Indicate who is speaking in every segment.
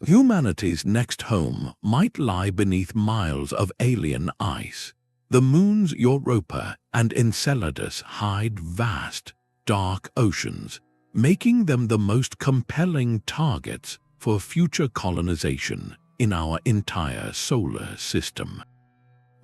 Speaker 1: Humanity's next home might lie beneath miles of alien ice. The moons Europa and Enceladus hide vast, dark oceans, making them the most compelling targets for future colonization in our entire solar system.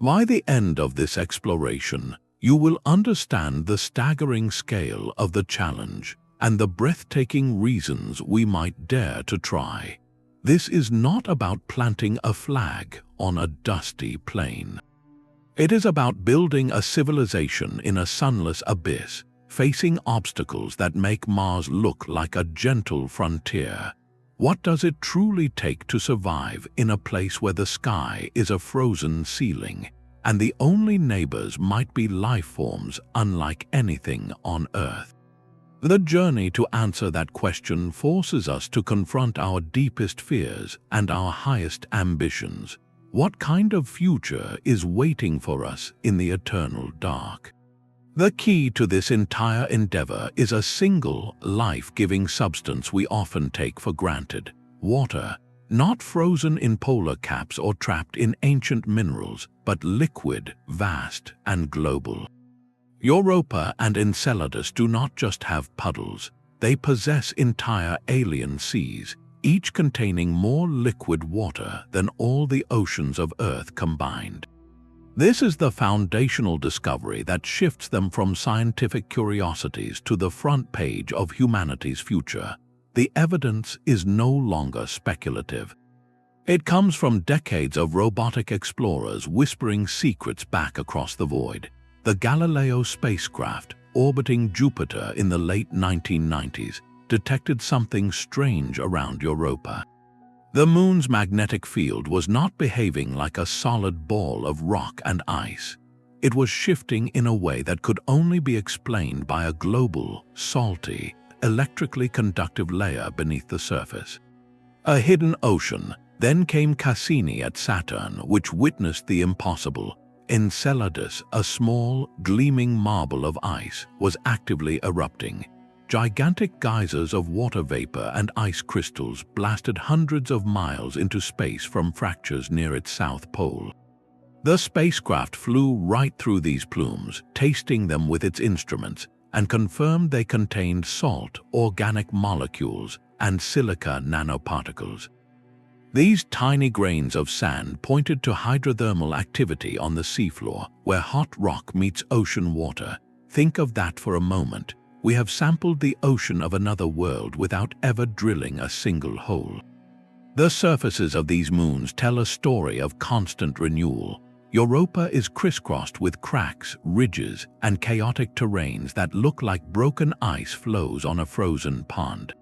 Speaker 1: By the end of this exploration, you will understand the staggering scale of the challenge and the breathtaking reasons we might dare to try. This is not about planting a flag on a dusty plain. It is about building a civilization in a sunless abyss, facing obstacles that make Mars look like a gentle frontier. What does it truly take to survive in a place where the sky is a frozen ceiling, and the only neighbors might be life forms unlike anything on Earth? The journey to answer that question forces us to confront our deepest fears and our highest ambitions. What kind of future is waiting for us in the eternal dark? The key to this entire endeavor is a single, life-giving substance we often take for granted: water, not frozen in polar caps or trapped in ancient minerals, but liquid, vast, and global. Europa and Enceladus do not just have puddles, they possess entire alien seas, each containing more liquid water than all the oceans of Earth combined. This is the foundational discovery that shifts them from scientific curiosities to the front page of humanity's future. The evidence is no longer speculative. It comes from decades of robotic explorers whispering secrets back across the void. The Galileo spacecraft, orbiting Jupiter in the late 1990s, detected something strange around Europa. The moon's magnetic field was not behaving like a solid ball of rock and ice. It was shifting in a way that could only be explained by a global, salty, electrically conductive layer beneath the surface. A hidden ocean. Then came Cassini at Saturn, which witnessed the impossible. Enceladus, a small, gleaming marble of ice, was actively erupting. Gigantic geysers of water vapor and ice crystals blasted hundreds of miles into space from fractures near its south pole. The spacecraft flew right through these plumes, tasting them with its instruments, and confirmed they contained salt, organic molecules, and silica nanoparticles. These tiny grains of sand pointed to hydrothermal activity on the seafloor, where hot rock meets ocean water. Think of that for a moment. We have sampled the ocean of another world without ever drilling a single hole. The surfaces of these moons tell a story of constant renewal. Europa is crisscrossed with cracks, ridges, and chaotic terrains that look like broken ice flows on a frozen pond.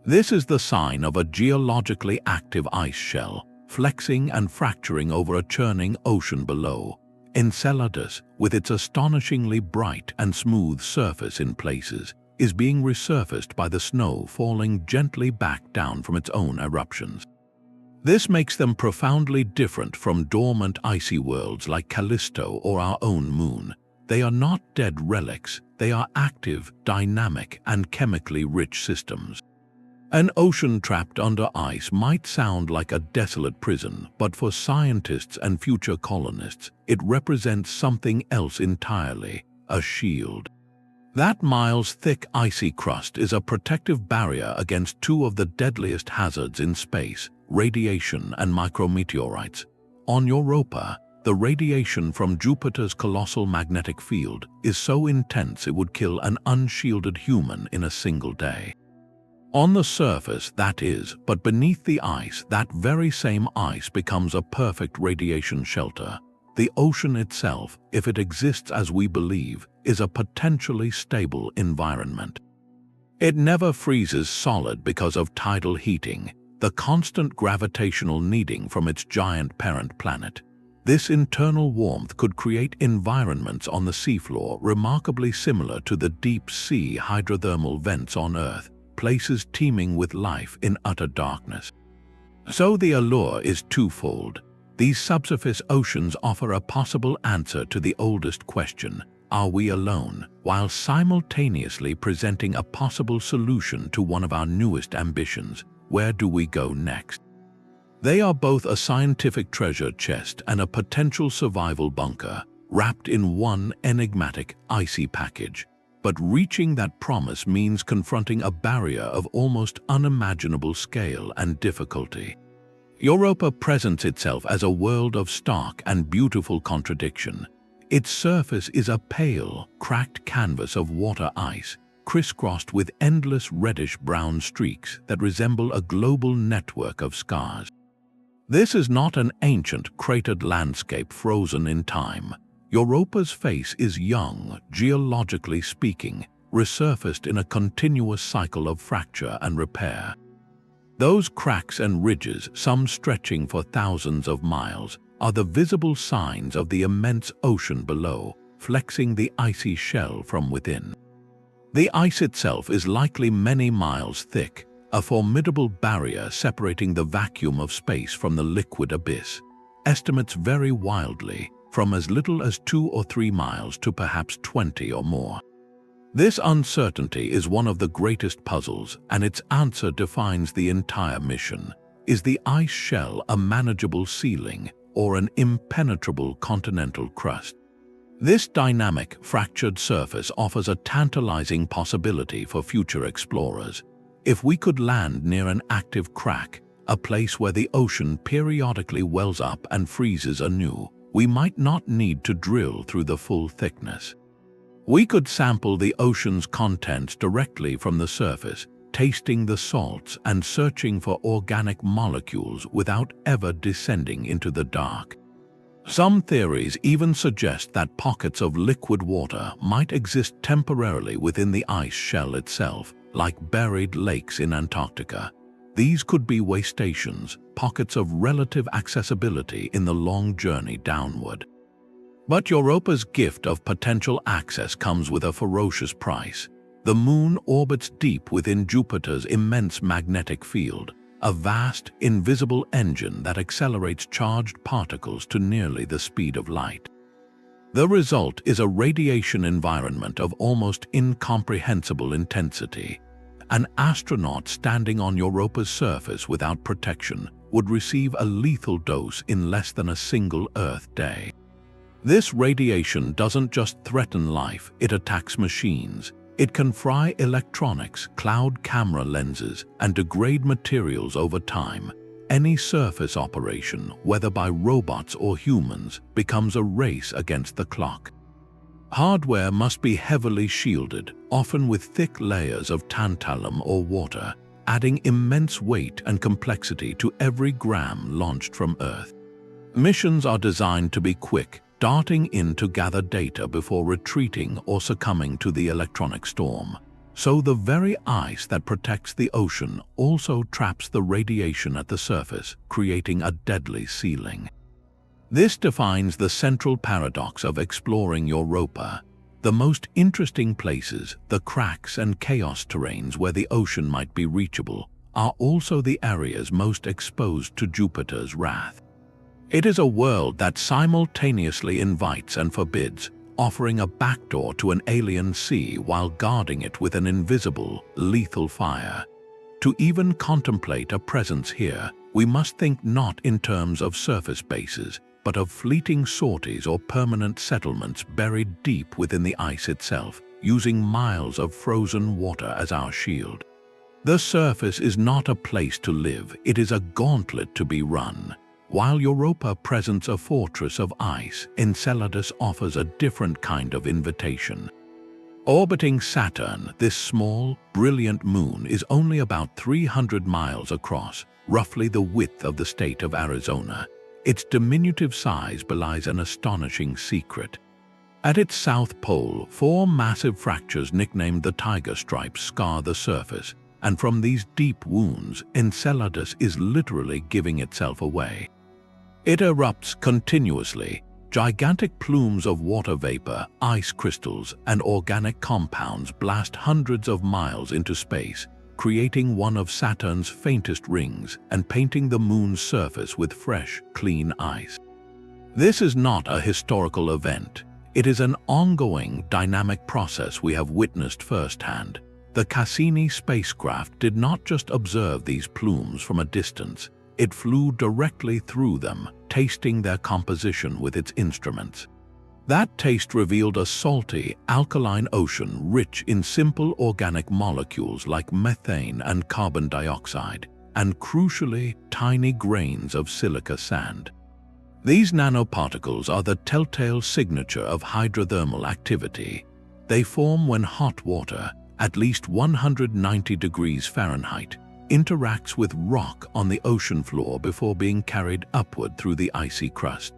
Speaker 1: This is the sign of a geologically active ice shell, flexing and fracturing over a churning ocean below. Enceladus, with its astonishingly bright and smooth surface in places, is being resurfaced by the snow falling gently back down from its own eruptions. This makes them profoundly different from dormant icy worlds like Callisto or our own moon. They are not dead relics, they are active, dynamic, and chemically rich systems. An ocean trapped under ice might sound like a desolate prison, but for scientists and future colonists, it represents something else entirely: a shield. That miles-thick icy crust is a protective barrier against two of the deadliest hazards in space: radiation and micrometeorites. On Europa, the radiation from Jupiter's colossal magnetic field is so intense it would kill an unshielded human in a single day. On the surface, that is, but beneath the ice, that very same ice becomes a perfect radiation shelter. The ocean itself, if it exists as we believe, is a potentially stable environment. It never freezes solid because of tidal heating, the constant gravitational kneading from its giant parent planet. This internal warmth could create environments on the seafloor remarkably similar to the deep-sea hydrothermal vents on Earth, places teeming with life in utter darkness. So the allure is twofold. These subsurface oceans offer a possible answer to the oldest question: are we alone? While simultaneously presenting a possible solution to one of our newest ambitions: where do we go next? They are both a scientific treasure chest and a potential survival bunker, wrapped in one enigmatic, icy package. But reaching that promise means confronting a barrier of almost unimaginable scale and difficulty. Europa presents itself as a world of stark and beautiful contradiction. Its surface is a pale, cracked canvas of water ice, crisscrossed with endless reddish-brown streaks that resemble a global network of scars. This is not an ancient, cratered landscape frozen in time. Europa's face is young, geologically speaking, resurfaced in a continuous cycle of fracture and repair. Those cracks and ridges, some stretching for thousands of miles, are the visible signs of the immense ocean below, flexing the icy shell from within. The ice itself is likely many miles thick, a formidable barrier separating the vacuum of space from the liquid abyss. Estimates vary wildly, from as little as 2 or 3 miles to perhaps 20 or more. This uncertainty is one of the greatest puzzles, and its answer defines the entire mission. Is the ice shell a manageable ceiling or an impenetrable continental crust? This dynamic, fractured surface offers a tantalizing possibility for future explorers. If we could land near an active crack, a place where the ocean periodically wells up and freezes anew, we might not need to drill through the full thickness. We could sample the ocean's contents directly from the surface, tasting the salts and searching for organic molecules without ever descending into the dark. Some theories even suggest that pockets of liquid water might exist temporarily within the ice shell itself, like buried lakes in Antarctica. These could be way stations, pockets of relative accessibility in the long journey downward. But Europa's gift of potential access comes with a ferocious price. The Moon orbits deep within Jupiter's immense magnetic field, a vast, invisible engine that accelerates charged particles to nearly the speed of light. The result is a radiation environment of almost incomprehensible intensity. An astronaut standing on Europa's surface without protection would receive a lethal dose in less than a single Earth day. This radiation doesn't just threaten life, it attacks machines. It can fry electronics, cloud camera lenses, and degrade materials over time. Any surface operation, whether by robots or humans, becomes a race against the clock. Hardware must be heavily shielded, often with thick layers of tantalum or water, adding immense weight and complexity to every gram launched from Earth. Missions are designed to be quick, darting in to gather data before retreating or succumbing to the electronic storm. So the very ice that protects the ocean also traps the radiation at the surface, creating a deadly ceiling. This defines the central paradox of exploring Europa. The most interesting places, the cracks and chaos terrains where the ocean might be reachable, are also the areas most exposed to Jupiter's wrath. It is a world that simultaneously invites and forbids, offering a backdoor to an alien sea while guarding it with an invisible, lethal fire. To even contemplate a presence here, we must think not in terms of surface bases, but of fleeting sorties or permanent settlements buried deep within the ice itself, using miles of frozen water as our shield. The surface is not a place to live, it is a gauntlet to be run. While Europa presents a fortress of ice, Enceladus offers a different kind of invitation. Orbiting Saturn, this small, brilliant moon is only about 300 miles across, roughly the width of the state of Arizona. Its diminutive size belies an astonishing secret. At its south pole, 4 massive fractures nicknamed the Tiger Stripes scar the surface, and from these deep wounds, Enceladus is literally giving itself away. It erupts continuously. Gigantic plumes of water vapor, ice crystals, and organic compounds blast hundreds of miles into space, creating one of Saturn's faintest rings and painting the moon's surface with fresh, clean ice. This is not a historical event. It is an ongoing, dynamic process we have witnessed firsthand. The Cassini spacecraft did not just observe these plumes from a distance. it flew directly through them, tasting their composition with its instruments. That taste revealed a salty, alkaline ocean rich in simple organic molecules like methane and carbon dioxide, and crucially, tiny grains of silica sand. These nanoparticles are the telltale signature of hydrothermal activity. They form when hot water, at least 190 degrees Fahrenheit, interacts with rock on the ocean floor before being carried upward through the icy crust.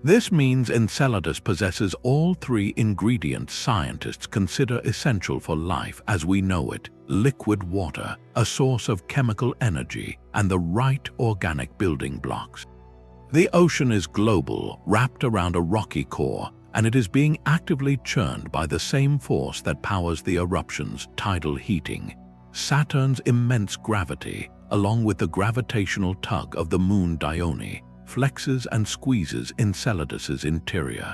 Speaker 1: This means Enceladus possesses all three ingredients scientists consider essential for life as we know it: liquid water, a source of chemical energy, and the right organic building blocks. The ocean is global, wrapped around a rocky core, and it is being actively churned by the same force that powers the eruptions, tidal heating. Saturn's immense gravity, along with the gravitational tug of the moon Dione, flexes and squeezes Enceladus's interior.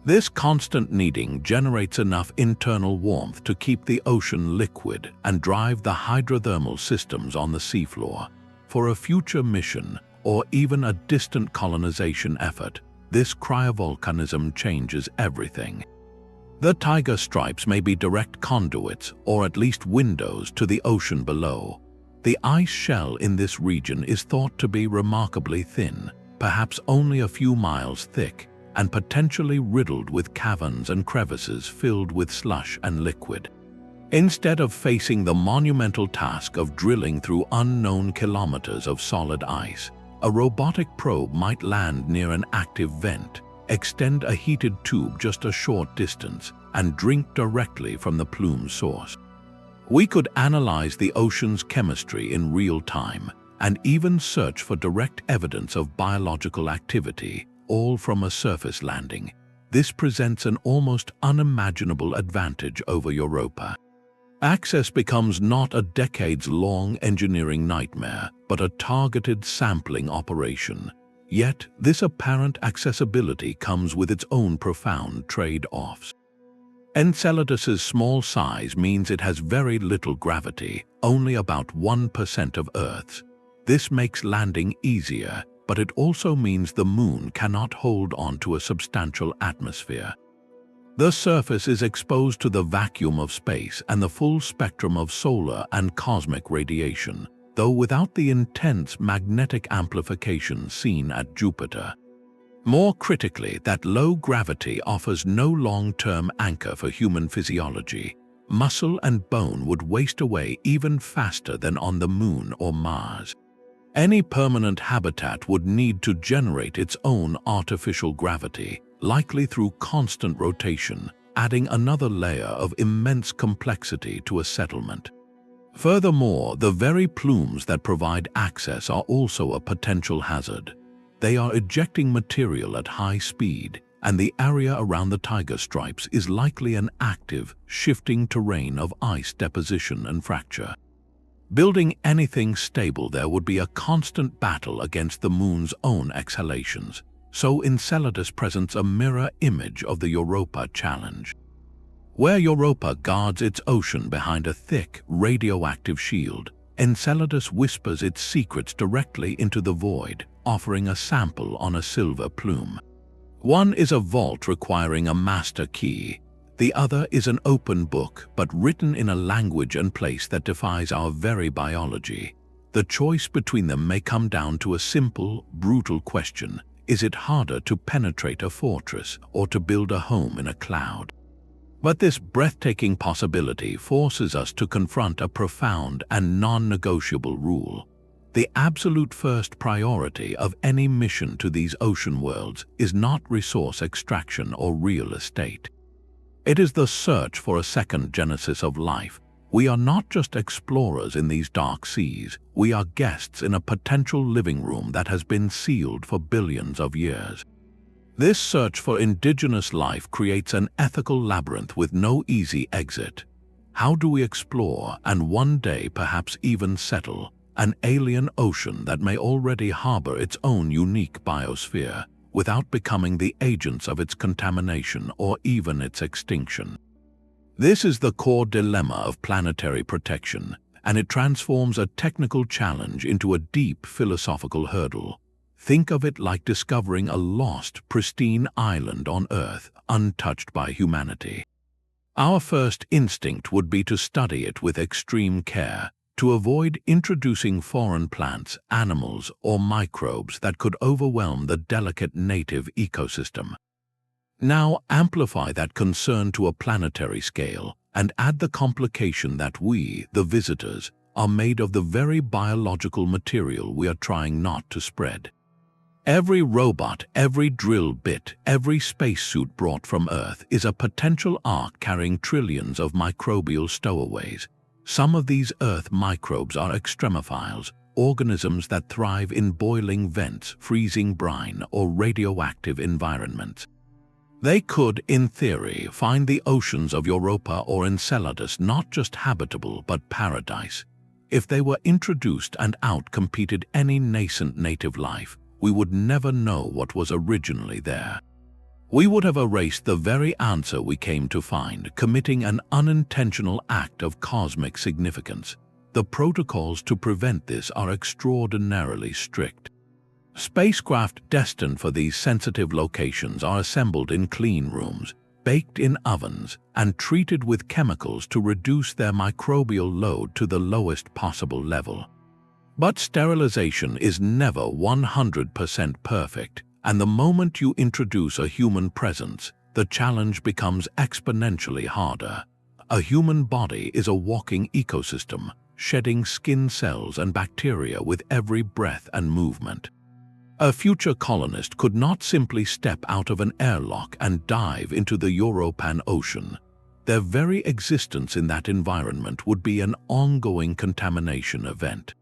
Speaker 1: This constant kneading generates enough internal warmth to keep the ocean liquid and drive the hydrothermal systems on the seafloor. For a future mission, or even a distant colonization effort, this cryovolcanism changes everything. The tiger stripes may be direct conduits, or at least windows, to the ocean below. The ice shell in this region is thought to be remarkably thin, perhaps only a few miles thick, and potentially riddled with caverns and crevices filled with slush and liquid. Instead of facing the monumental task of drilling through unknown kilometers of solid ice, a robotic probe might land near an active vent, extend a heated tube just a short distance, and drink directly from the plume source. We could analyze the ocean's chemistry in real time, and even search for direct evidence of biological activity, all from a surface landing. This presents an almost unimaginable advantage over Europa. Access becomes not a decades-long engineering nightmare, but a targeted sampling operation. Yet, this apparent accessibility comes with its own profound trade-offs. Enceladus's small size means it has very little gravity, only about 1% of Earth's. This makes landing easier, but it also means the moon cannot hold on to a substantial atmosphere. The surface is exposed to the vacuum of space and the full spectrum of solar and cosmic radiation, though without the intense magnetic amplification seen at Jupiter. More critically, that low gravity offers no long-term anchor for human physiology. Muscle and bone would waste away even faster than on the moon or Mars. Any permanent habitat would need to generate its own artificial gravity, likely through constant rotation, adding another layer of immense complexity to a settlement. Furthermore, the very plumes that provide access are also a potential hazard. They are ejecting material at high speed, and the area around the tiger stripes is likely an active, shifting terrain of ice deposition and fracture. Building anything stable there would be a constant battle against the moon's own exhalations, so Enceladus presents a mirror image of the Europa challenge. Where Europa guards its ocean behind a thick, radioactive shield, Enceladus whispers its secrets directly into the void, offering a sample on a silver plume. One is a vault requiring a master key. The other is an open book, but written in a language and place that defies our very biology. The choice between them may come down to a simple, brutal question: is it harder to penetrate a fortress or to build a home in a cloud? But this breathtaking possibility forces us to confront a profound and non-negotiable rule. The absolute first priority of any mission to these ocean worlds is not resource extraction or real estate. It is the search for a second genesis of life. We are not just explorers in these dark seas, we are guests in a potential living room that has been sealed for billions of years. This search for indigenous life creates an ethical labyrinth with no easy exit. How do we explore, and one day perhaps even settle, an alien ocean that may already harbor its own unique biosphere, without becoming the agents of its contamination or even its extinction? This is the core dilemma of planetary protection, and it transforms a technical challenge into a deep philosophical hurdle. Think of it like discovering a lost, pristine island on Earth, untouched by humanity. Our first instinct would be to study it with extreme care, to avoid introducing foreign plants, animals, or microbes that could overwhelm the delicate native ecosystem. Now amplify that concern to a planetary scale and add the complication that we, the visitors, are made of the very biological material we are trying not to spread. Every robot, every drill bit, every spacesuit brought from Earth is a potential ark carrying trillions of microbial stowaways. Some of these Earth microbes are extremophiles, organisms that thrive in boiling vents, freezing brine, or radioactive environments. They could, in theory, find the oceans of Europa or Enceladus not just habitable but paradise. If they were introduced and outcompeted any nascent native life, we would never know what was originally there. We would have erased the very answer we came to find, committing an unintentional act of cosmic significance. The protocols to prevent this are extraordinarily strict. Spacecraft destined for these sensitive locations are assembled in clean rooms, baked in ovens, and treated with chemicals to reduce their microbial load to the lowest possible level. But sterilization is never 100% perfect, and the moment you introduce a human presence, the challenge becomes exponentially harder. A human body is a walking ecosystem, shedding skin cells and bacteria with every breath and movement. A future colonist could not simply step out of an airlock and dive into the European Ocean. Their very existence in that environment would be an ongoing contamination event.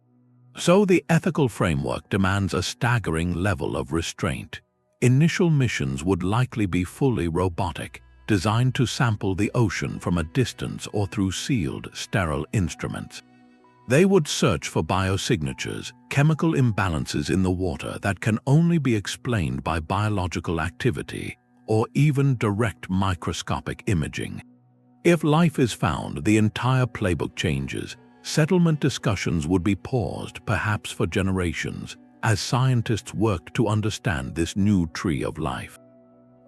Speaker 1: So the ethical framework demands a staggering level of restraint. Initial missions would likely be fully robotic, designed to sample the ocean from a distance or through sealed, sterile instruments. They would search for biosignatures, chemical imbalances in the water that can only be explained by biological activity or even direct microscopic imaging. If life is found, the entire playbook changes. Settlement discussions would be paused, perhaps for generations, as scientists worked to understand this new tree of life.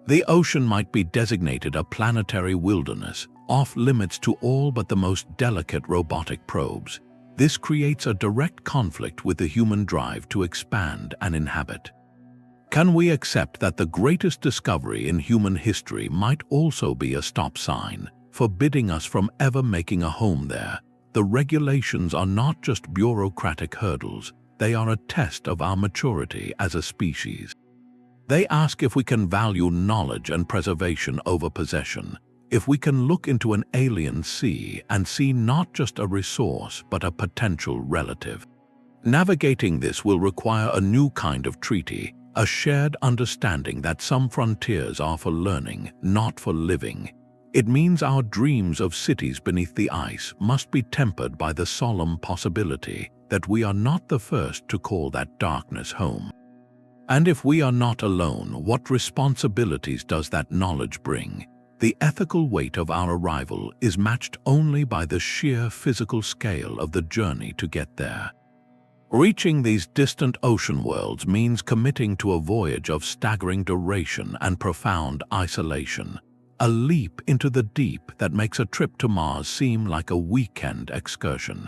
Speaker 1: The ocean might be designated a planetary wilderness, off-limits to all but the most delicate robotic probes. This creates a direct conflict with the human drive to expand and inhabit. Can we accept that the greatest discovery in human history might also be a stop sign, forbidding us from ever making a home there? The regulations are not just bureaucratic hurdles, they are a test of our maturity as a species. They ask if we can value knowledge and preservation over possession, if we can look into an alien sea and see not just a resource but a potential relative. Navigating this will require a new kind of treaty, a shared understanding that some frontiers are for learning, not for living. It means our dreams of cities beneath the ice must be tempered by the solemn possibility that we are not the first to call that darkness home. And if we are not alone, what responsibilities does that knowledge bring? The ethical weight of our arrival is matched only by the sheer physical scale of the journey to get there. Reaching these distant ocean worlds means committing to a voyage of staggering duration and profound isolation, a leap into the deep that makes a trip to Mars seem like a weekend excursion.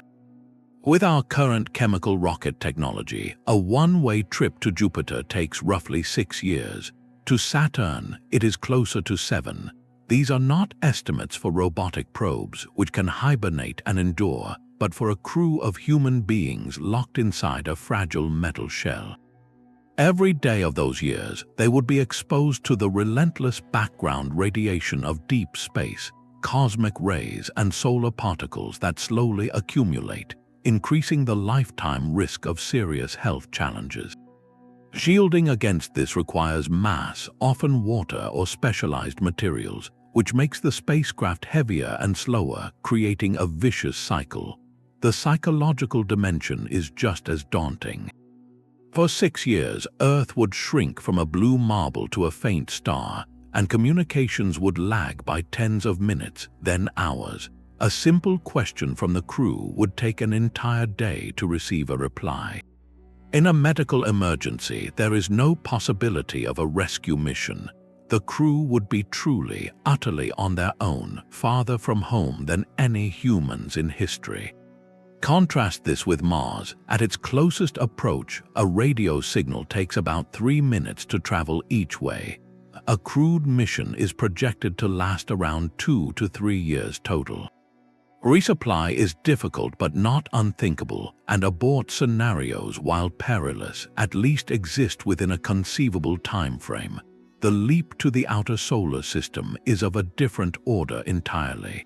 Speaker 1: With our current chemical rocket technology, a one-way trip to Jupiter takes roughly 6 years. To Saturn, it is closer to 7. These are not estimates for robotic probes, which can hibernate and endure, but for a crew of human beings locked inside a fragile metal shell. Every day of those years, they would be exposed to the relentless background radiation of deep space, cosmic rays and solar particles that slowly accumulate, increasing the lifetime risk of serious health challenges. Shielding against this requires mass, often water or specialized materials, which makes the spacecraft heavier and slower, creating a vicious cycle. The psychological dimension is just as daunting. For 6 years, Earth would shrink from a blue marble to a faint star, and communications would lag by tens of minutes, then hours. a simple question from the crew would take an entire day to receive a reply. In a medical emergency, there is no possibility of a rescue mission. The crew would be truly, utterly on their own, farther from home than any humans in history. Contrast this with Mars. At its closest approach, a radio signal takes about 3 minutes to travel each way. A crewed mission is projected to last around 2 to 3 years total. Resupply is difficult but not unthinkable, and abort scenarios, while perilous, at least exist within a conceivable time frame. The leap to the outer solar system is of a different order entirely.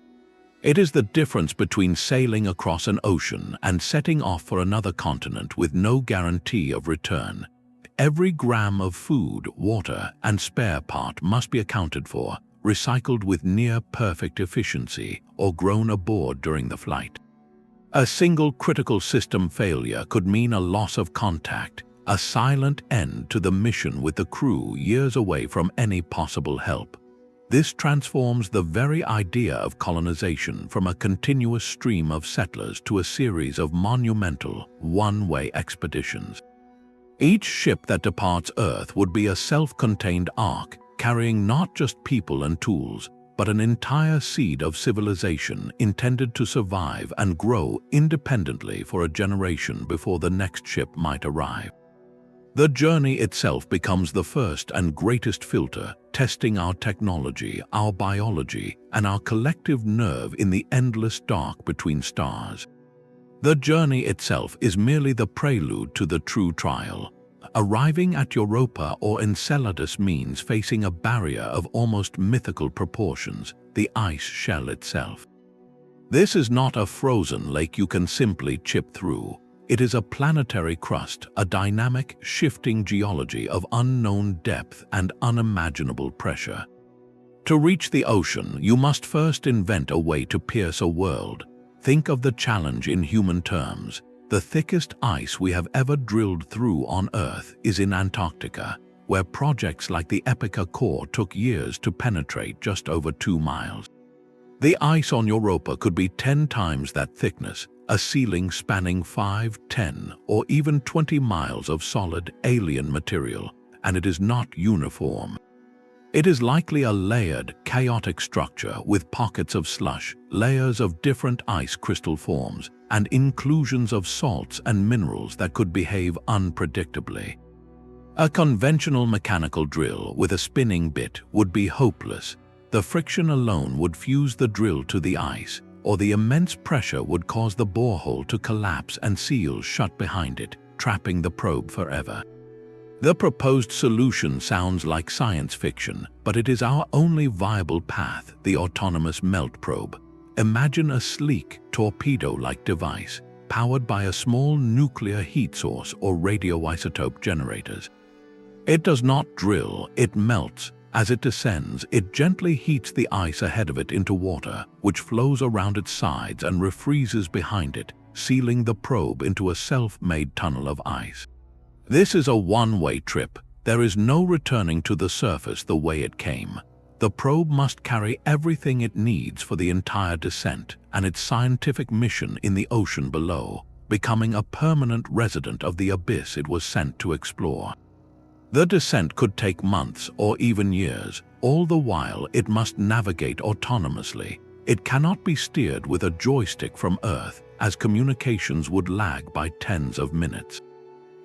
Speaker 1: It is the difference between sailing across an ocean and setting off for another continent with no guarantee of return. Every gram of food, water, and spare part must be accounted for, recycled with near-perfect efficiency, or grown aboard during the flight. A single critical system failure could mean a loss of contact, a silent end to the mission with the crew years away from any possible help. This transforms the very idea of colonization from a continuous stream of settlers to a series of monumental, one-way expeditions. Each ship that departs Earth would be a self-contained ark, carrying not just people and tools, but an entire seed of civilization intended to survive and grow independently for a generation before the next ship might arrive. The journey itself becomes the first and greatest filter, testing our technology, our biology, and our collective nerve in the endless dark between stars. The journey itself is merely the prelude to the true trial. Arriving at Europa or Enceladus means facing a barrier of almost mythical proportions, the ice shell itself. This is not a frozen lake you can simply chip through. It is a planetary crust, a dynamic, shifting geology of unknown depth and unimaginable pressure. To reach the ocean, you must first invent a way to pierce a world. Think of the challenge in human terms. The thickest ice we have ever drilled through on Earth is in Antarctica, where projects like the Epica core took years to penetrate just over 2 miles. The ice on Europa could be 10 times that thickness, a ceiling spanning 5, 10, or even 20 miles of solid, alien material, and it is not uniform. It is likely a layered, chaotic structure with pockets of slush, layers of different ice crystal forms, and inclusions of salts and minerals that could behave unpredictably. A conventional mechanical drill with a spinning bit would be hopeless. The friction alone would fuse the drill to the ice, or the immense pressure would cause the borehole to collapse and seal shut behind it, trapping the probe forever. The proposed solution sounds like science fiction, but it is our only viable path, the autonomous melt probe. Imagine a sleek, torpedo-like device, powered by a small nuclear heat source or radioisotope generators. It does not drill, it melts. As it descends, it gently heats the ice ahead of it into water, which flows around its sides and refreezes behind it, sealing the probe into a self-made tunnel of ice. This is a one-way trip. There is no returning to the surface the way it came. The probe must carry everything it needs for the entire descent and its scientific mission in the ocean below, becoming a permanent resident of the abyss it was sent to explore. The descent could take months or even years. All the while, it must navigate autonomously. It cannot be steered with a joystick from Earth, as communications would lag by tens of minutes.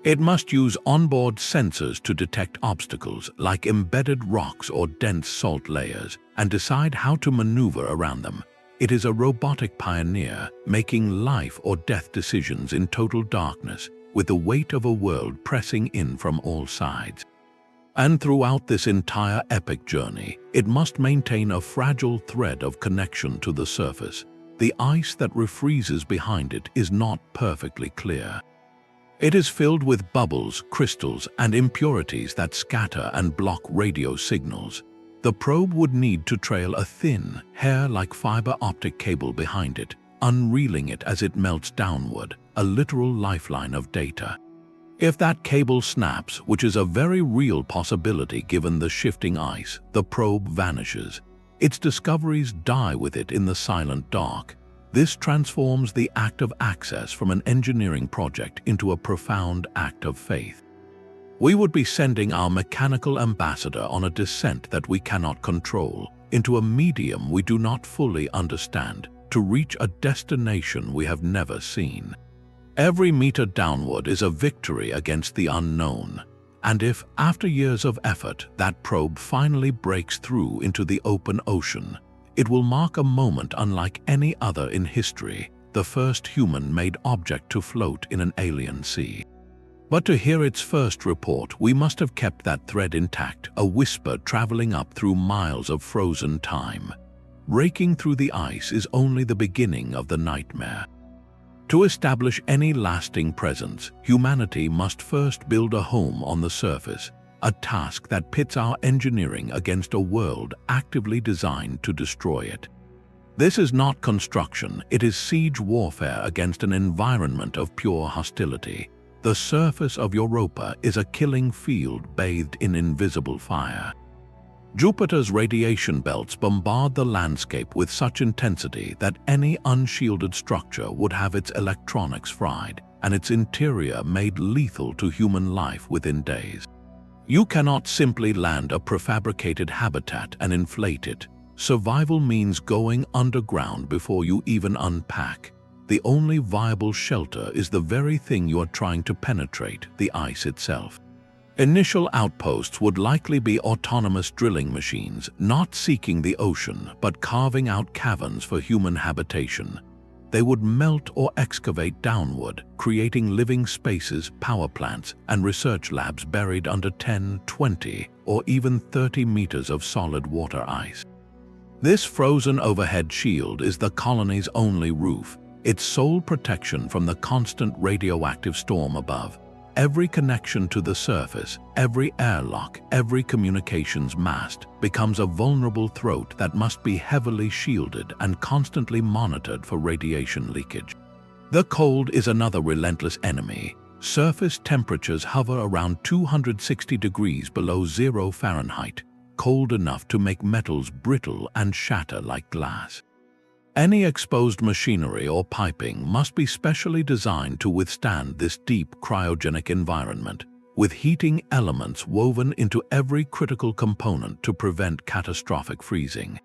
Speaker 1: It must use onboard sensors to detect obstacles like embedded rocks or dense salt layers and decide how to maneuver around them. It is a robotic pioneer, making life or death decisions in total darkness, with the weight of a world pressing in from all sides. And throughout this entire epic journey, it must maintain a fragile thread of connection to the surface. The ice that refreezes behind it is not perfectly clear. It is filled with bubbles, crystals, and impurities that scatter and block radio signals. The probe would need to trail a thin, hair-like fiber optic cable behind it, unreeling it as it melts downward, a literal lifeline of data. If that cable snaps, which is a very real possibility given the shifting ice, the probe vanishes. Its discoveries die with it in the silent dark, This transforms the act of access from an engineering project into a profound act of faith. We would be sending our mechanical ambassador on a descent that we cannot control, into a medium we do not fully understand, to reach a destination we have never seen. Every meter downward is a victory against the unknown, and if, after years of effort, that probe finally breaks through into the open ocean, it will mark a moment unlike any other in history, the first human-made object to float in an alien sea. But to hear its first report, we must have kept that thread intact, a whisper traveling up through miles of frozen time. Breaking through the ice is only the beginning of the nightmare. To establish any lasting presence, humanity must first build a home on the surface, a task that pits our engineering against a world actively designed to destroy it. This is not construction, it is siege warfare against an environment of pure hostility. The surface of Europa is a killing field bathed in invisible fire. Jupiter's radiation belts bombard the landscape with such intensity that any unshielded structure would have its electronics fried and its interior made lethal to human life within days. You cannot simply land a prefabricated habitat and inflate it. Survival means going underground before you even unpack. The only viable shelter is the very thing you are trying to penetrate, the ice itself. Initial outposts would likely be autonomous drilling machines, not seeking the ocean, but carving out caverns for human habitation. They would melt or excavate downward, creating living spaces, power plants, and research labs buried under 10, 20, or even 30 meters of solid water ice. This frozen overhead shield is the colony's only roof, its sole protection from the constant radioactive storm above. Every connection to the surface, every airlock, every communications mast becomes a vulnerable throat that must be heavily shielded and constantly monitored for radiation leakage. The cold is another relentless enemy. Surface temperatures hover around 260 degrees below 0 Fahrenheit, cold enough to make metals brittle and shatter like glass. Any exposed machinery or piping must be specially designed to withstand this deep cryogenic environment, with heating elements woven into every critical component to prevent catastrophic freezing.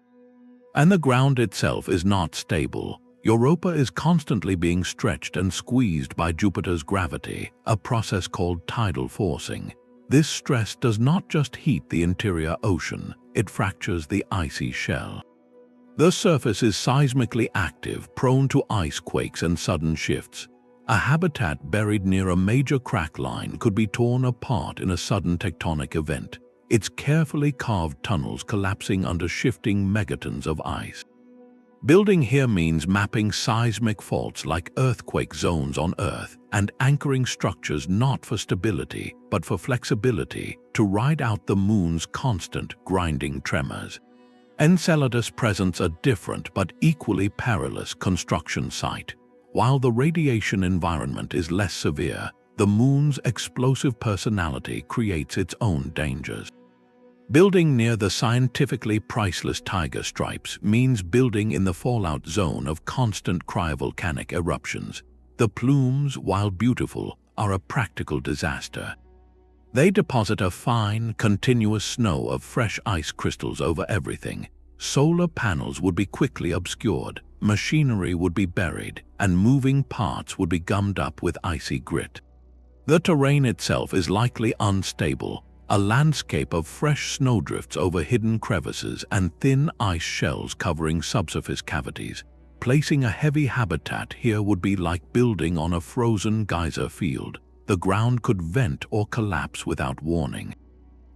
Speaker 1: And the ground itself is not stable. Europa is constantly being stretched and squeezed by Jupiter's gravity, a process called tidal forcing. This stress does not just heat the interior ocean, it fractures the icy shell. The surface is seismically active, prone to ice quakes and sudden shifts. A habitat buried near a major crack line could be torn apart in a sudden tectonic event, its carefully carved tunnels collapsing under shifting megatons of ice. Building here means mapping seismic faults like earthquake zones on Earth and anchoring structures not for stability but for flexibility to ride out the Moon's constant grinding tremors. Enceladus presents a different but equally perilous construction site. While the radiation environment is less severe, the Moon's explosive personality creates its own dangers. Building near the scientifically priceless tiger stripes means building in the fallout zone of constant cryovolcanic eruptions. The plumes, while beautiful, are a practical disaster. They deposit a fine, continuous snow of fresh ice crystals over everything. Solar panels would be quickly obscured, machinery would be buried, and moving parts would be gummed up with icy grit. The terrain itself is likely unstable, a landscape of fresh snowdrifts over hidden crevices and thin ice shells covering subsurface cavities. Placing a heavy habitat here would be like building on a frozen geyser field. The ground could vent or collapse without warning.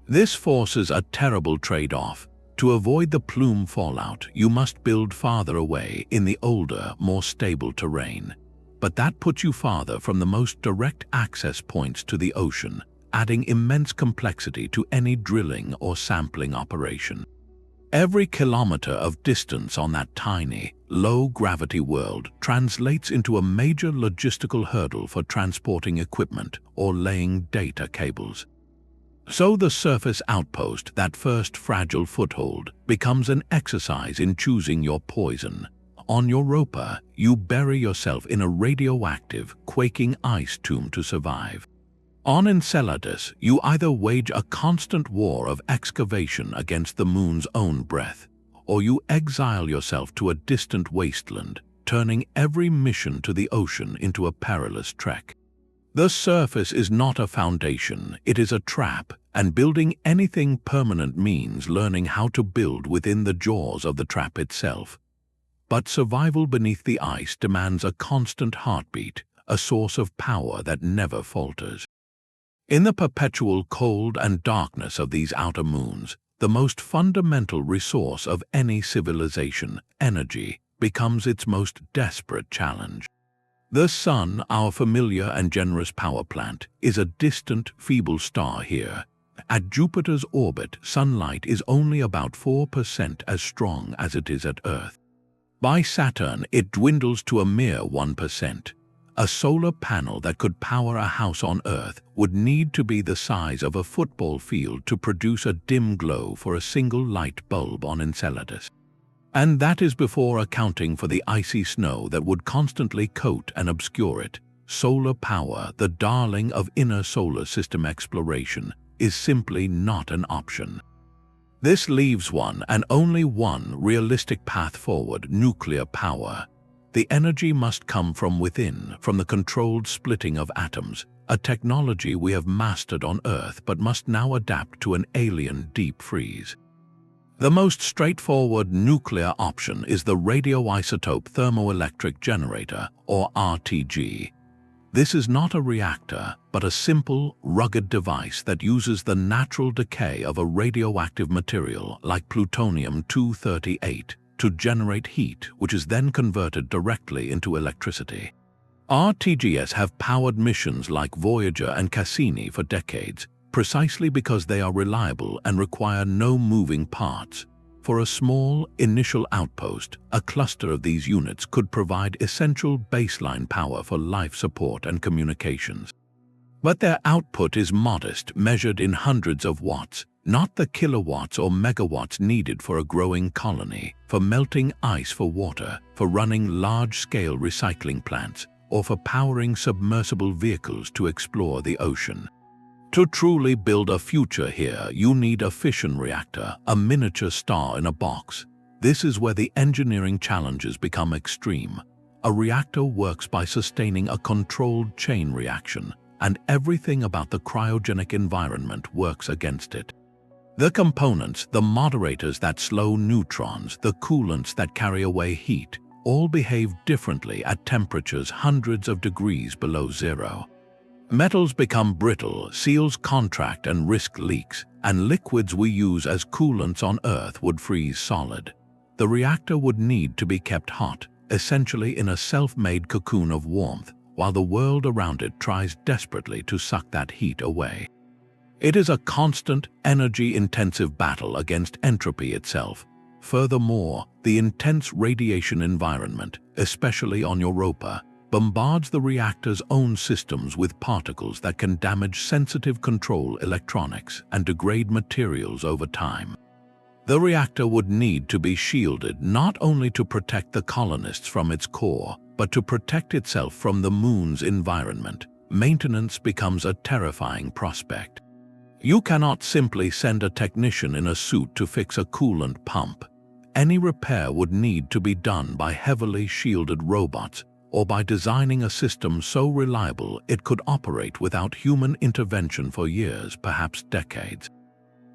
Speaker 1: This forces a terrible trade-off. To avoid the plume fallout, you must build farther away in the older, more stable terrain. But that puts you farther from the most direct access points to the ocean, adding immense complexity to any drilling or sampling operation. Every kilometer of distance on that tiny, low-gravity world translates into a major logistical hurdle for transporting equipment or laying data cables. So the surface outpost, that first fragile foothold, becomes an exercise in choosing your poison. On Europa, you bury yourself in a radioactive, quaking ice tomb to survive. On Enceladus, you either wage a constant war of excavation against the moon's own breath, or you exile yourself to a distant wasteland, turning every mission to the ocean into a perilous trek. The surface is not a foundation, it is a trap, and building anything permanent means learning how to build within the jaws of the trap itself. But survival beneath the ice demands a constant heartbeat, a source of power that never falters. In the perpetual cold and darkness of these outer moons, the most fundamental resource of any civilization, energy, becomes its most desperate challenge. The Sun, our familiar and generous power plant, is a distant, feeble star here. At Jupiter's orbit, sunlight is only about 4% as strong as it is at Earth. By Saturn, it dwindles to a mere 1%. A solar panel that could power a house on Earth would need to be the size of a football field to produce a dim glow for a single light bulb on Enceladus. And that is before accounting for the icy snow that would constantly coat and obscure it. Solar power, the darling of inner solar system exploration, is simply not an option. This leaves one and only one realistic path forward: nuclear power. The energy must come from within, from the controlled splitting of atoms, a technology we have mastered on Earth but must now adapt to an alien deep freeze. The most straightforward nuclear option is the radioisotope thermoelectric generator, or RTG. This is not a reactor, but a simple, rugged device that uses the natural decay of a radioactive material like plutonium-238 to generate heat, which is then converted directly into electricity. RTGs have powered missions like Voyager and Cassini for decades, precisely because they are reliable and require no moving parts. For a small, initial outpost, a cluster of these units could provide essential baseline power for life support and communications. But their output is modest, measured in hundreds of watts, not the kilowatts or megawatts needed for a growing colony, for melting ice for water, for running large-scale recycling plants, or for powering submersible vehicles to explore the ocean. To truly build a future here, you need a fission reactor, a miniature star in a box. This is where the engineering challenges become extreme. A reactor works by sustaining a controlled chain reaction, and everything about the cryogenic environment works against it. The components, the moderators that slow neutrons, the coolants that carry away heat, all behave differently at temperatures hundreds of degrees below zero. Metals become brittle, seals contract and risk leaks, and liquids we use as coolants on Earth would freeze solid. The reactor would need to be kept hot, essentially in a self-made cocoon of warmth, while the world around it tries desperately to suck that heat away. It is a constant, energy-intensive battle against entropy itself. Furthermore, the intense radiation environment, especially on Europa, bombards the reactor's own systems with particles that can damage sensitive control electronics and degrade materials over time. The reactor would need to be shielded not only to protect the colonists from its core, but to protect itself from the moon's environment. Maintenance becomes a terrifying prospect. You cannot simply send a technician in a suit to fix a coolant pump. Any repair would need to be done by heavily shielded robots, or by designing a system so reliable it could operate without human intervention for years, perhaps decades.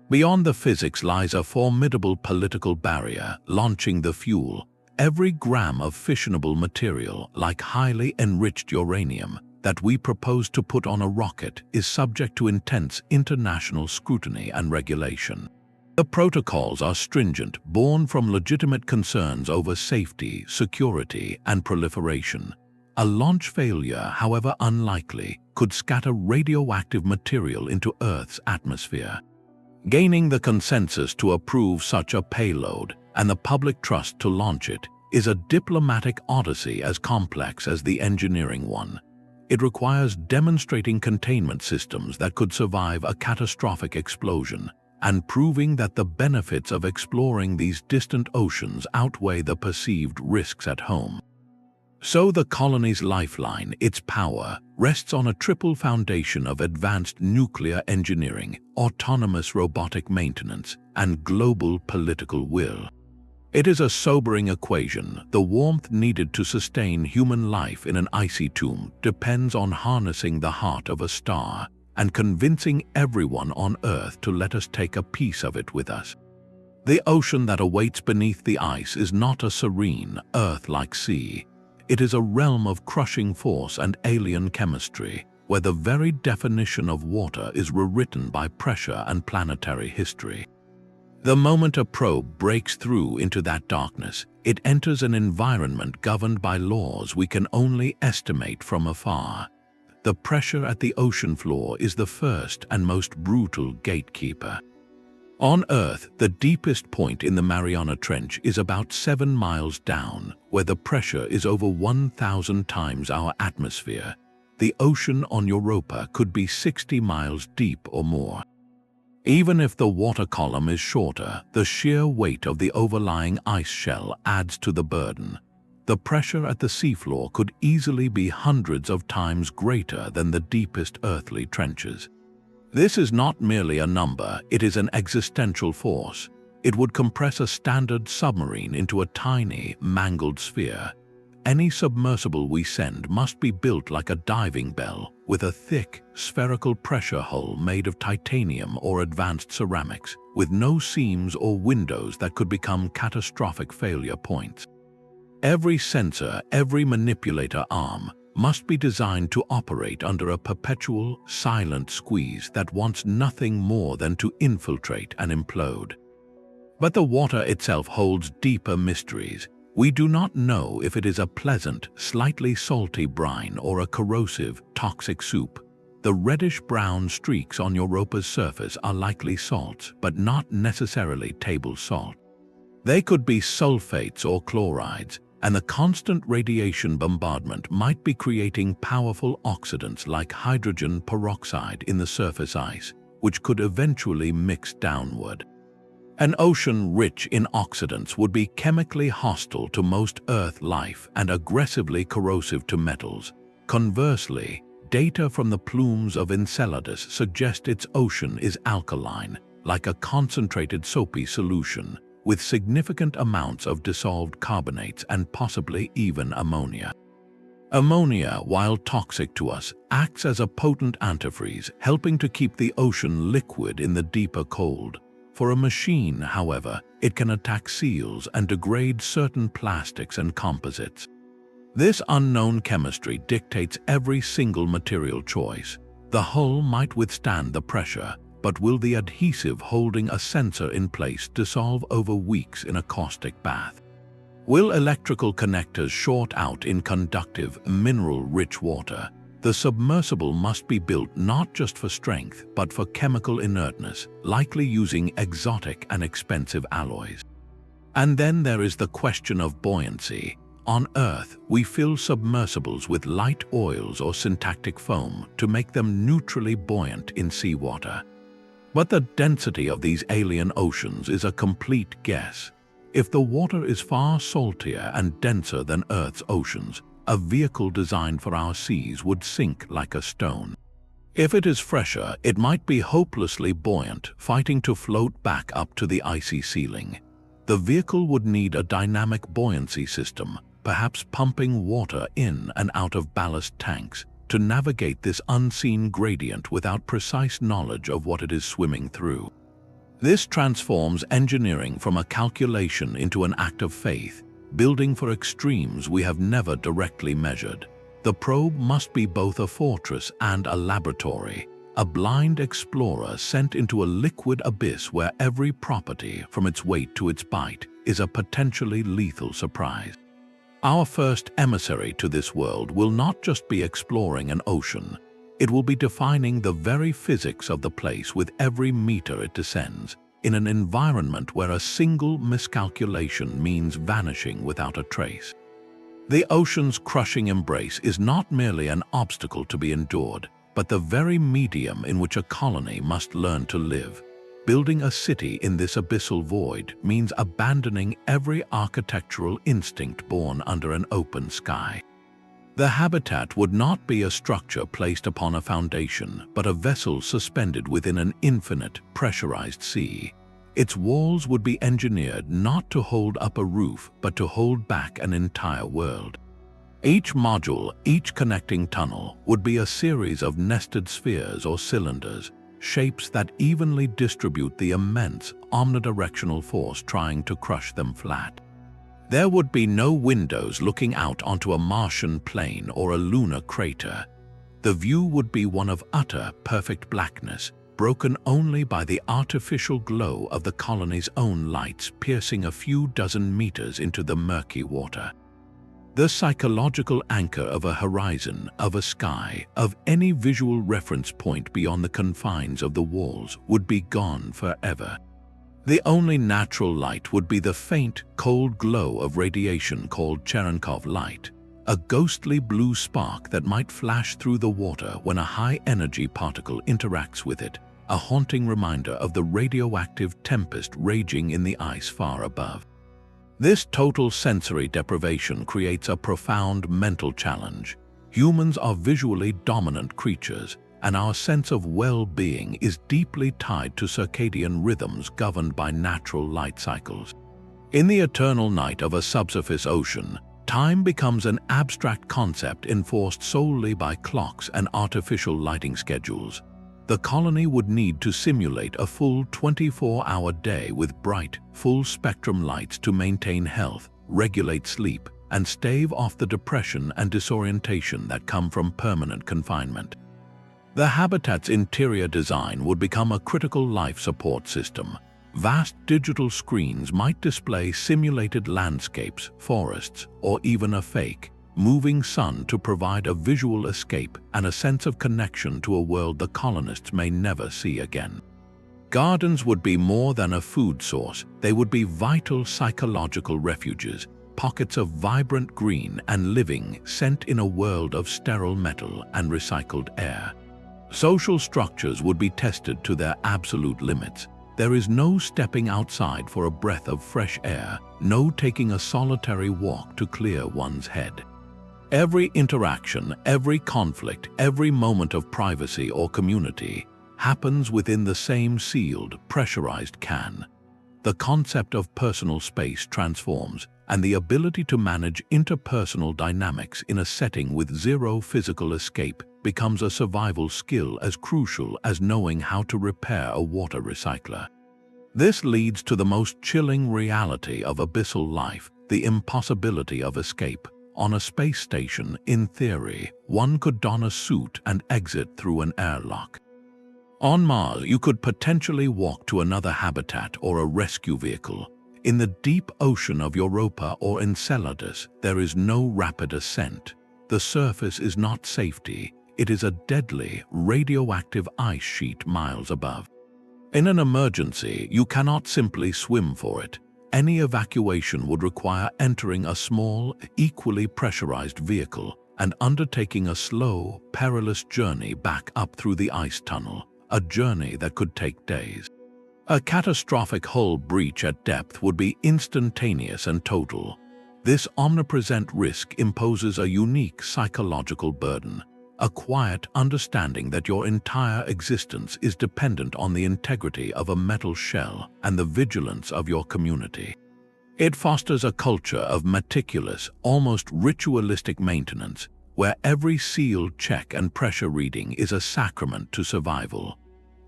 Speaker 1: Beyond the physics lies a formidable political barrier, launching the fuel. Every gram of fissionable material, like highly enriched uranium, that we propose to put on a rocket is subject to intense international scrutiny and regulation. The protocols are stringent, born from legitimate concerns over safety, security, and proliferation. A launch failure, however unlikely, could scatter radioactive material into Earth's atmosphere. Gaining the consensus to approve such a payload and the public trust to launch it is a diplomatic odyssey as complex as the engineering one. It requires demonstrating containment systems that could survive a catastrophic explosion, and proving that the benefits of exploring these distant oceans outweigh the perceived risks at home. So the colony's lifeline, its power, rests on a triple foundation of advanced nuclear engineering, autonomous robotic maintenance, and global political will. It is a sobering equation. The warmth needed to sustain human life in an icy tomb depends on harnessing the heart of a star and convincing everyone on Earth to let us take a piece of it with us. The ocean that awaits beneath the ice is not a serene, Earth-like sea. It is a realm of crushing force and alien chemistry, where the very definition of water is rewritten by pressure and planetary history. The moment a probe breaks through into that darkness, it enters an environment governed by laws we can only estimate from afar. The pressure at the ocean floor is the first and most brutal gatekeeper. On Earth, the deepest point in the Mariana Trench is about 7 miles down, where the pressure is over 1,000 times our atmosphere. The ocean on Europa could be 60 miles deep or more. Even if the water column is shorter, the sheer weight of the overlying ice shell adds to the burden. The pressure at the seafloor could easily be hundreds of times greater than the deepest earthly trenches. This is not merely a number, it is an existential force. It would compress a standard submarine into a tiny, mangled sphere. Any submersible we send must be built like a diving bell, with a thick, spherical pressure hull made of titanium or advanced ceramics, with no seams or windows that could become catastrophic failure points. Every sensor, every manipulator arm, must be designed to operate under a perpetual, silent squeeze that wants nothing more than to infiltrate and implode. But the water itself holds deeper mysteries. We do not know if it is a pleasant, slightly salty brine or a corrosive, toxic soup. The reddish-brown streaks on Europa's surface are likely salts, but not necessarily table salt. They could be sulfates or chlorides, and the constant radiation bombardment might be creating powerful oxidants like hydrogen peroxide in the surface ice, which could eventually mix downward. An ocean rich in oxidants would be chemically hostile to most Earth life and aggressively corrosive to metals. Conversely, data from the plumes of Enceladus suggest its ocean is alkaline, like a concentrated soapy solution, with significant amounts of dissolved carbonates and possibly even ammonia. Ammonia, while toxic to us, acts as a potent antifreeze, helping to keep the ocean liquid in the deeper cold. For a machine, however, it can attack seals and degrade certain plastics and composites. This unknown chemistry dictates every single material choice. The hull might withstand the pressure, but will the adhesive holding a sensor in place dissolve over weeks in a caustic bath? Will electrical connectors short out in conductive, mineral-rich water? The submersible must be built not just for strength, but for chemical inertness, likely using exotic and expensive alloys. And then there is the question of buoyancy. On Earth, we fill submersibles with light oils or syntactic foam to make them neutrally buoyant in seawater. But the density of these alien oceans is a complete guess. If the water is far saltier and denser than Earth's oceans, a vehicle designed for our seas would sink like a stone. If it is fresher, it might be hopelessly buoyant, fighting to float back up to the icy ceiling. The vehicle would need a dynamic buoyancy system, perhaps pumping water in and out of ballast tanks, to navigate this unseen gradient without precise knowledge of what it is swimming through. This transforms engineering from a calculation into an act of faith, building for extremes we have never directly measured. The probe must be both a fortress and a laboratory, a blind explorer sent into a liquid abyss where every property, from its weight to its bite, is a potentially lethal surprise. Our first emissary to this world will not just be exploring an ocean, it will be defining the very physics of the place with every meter it descends, in an environment where a single miscalculation means vanishing without a trace. The ocean's crushing embrace is not merely an obstacle to be endured, but the very medium in which a colony must learn to live. Building a city in this abyssal void means abandoning every architectural instinct born under an open sky. The habitat would not be a structure placed upon a foundation, but a vessel suspended within an infinite, pressurized sea. Its walls would be engineered not to hold up a roof, but to hold back an entire world. Each module, each connecting tunnel, would be a series of nested spheres or cylinders, shapes that evenly distribute the immense, omnidirectional force trying to crush them flat. There would be no windows looking out onto a Martian plain or a lunar crater. The view would be one of utter, perfect blackness, broken only by the artificial glow of the colony's own lights piercing a few dozen meters into the murky water. The psychological anchor of a horizon, of a sky, of any visual reference point beyond the confines of the walls would be gone forever. The only natural light would be the faint, cold glow of radiation called Cherenkov light, a ghostly blue spark that might flash through the water when a high-energy particle interacts with it, a haunting reminder of the radioactive tempest raging in the ice far above. This total sensory deprivation creates a profound mental challenge. Humans are visually dominant creatures, and our sense of well-being is deeply tied to circadian rhythms governed by natural light cycles. In the eternal night of a subsurface ocean, time becomes an abstract concept enforced solely by clocks and artificial lighting schedules. The colony would need to simulate a full 24-hour day with bright, full-spectrum lights to maintain health, regulate sleep, and stave off the depression and disorientation that come from permanent confinement. The habitat's interior design would become a critical life support system. Vast digital screens might display simulated landscapes, forests, or even a fake, moving sun to provide a visual escape and a sense of connection to a world the colonists may never see again. Gardens would be more than a food source, they would be vital psychological refuges, pockets of vibrant green and living sent in a world of sterile metal and recycled air. Social structures would be tested to their absolute limits. There is no stepping outside for a breath of fresh air, no taking a solitary walk to clear one's head. Every interaction, every conflict, every moment of privacy or community happens within the same sealed, pressurized can. The concept of personal space transforms, and the ability to manage interpersonal dynamics in a setting with zero physical escape becomes a survival skill as crucial as knowing how to repair a water recycler. This leads to the most chilling reality of abyssal life, the impossibility of escape. On a space station, in theory, one could don a suit and exit through an airlock. On Mars, you could potentially walk to another habitat or a rescue vehicle. In the deep ocean of Europa or Enceladus, there is no rapid ascent. The surface is not safety. It is a deadly, radioactive ice sheet miles above. In an emergency, you cannot simply swim for it. Any evacuation would require entering a small, equally pressurized vehicle and undertaking a slow, perilous journey back up through the ice tunnel, a journey that could take days. A catastrophic hull breach at depth would be instantaneous and total. This omnipresent risk imposes a unique psychological burden, a quiet understanding that your entire existence is dependent on the integrity of a metal shell and the vigilance of your community. It fosters a culture of meticulous, almost ritualistic maintenance, where every sealed check and pressure reading is a sacrament to survival.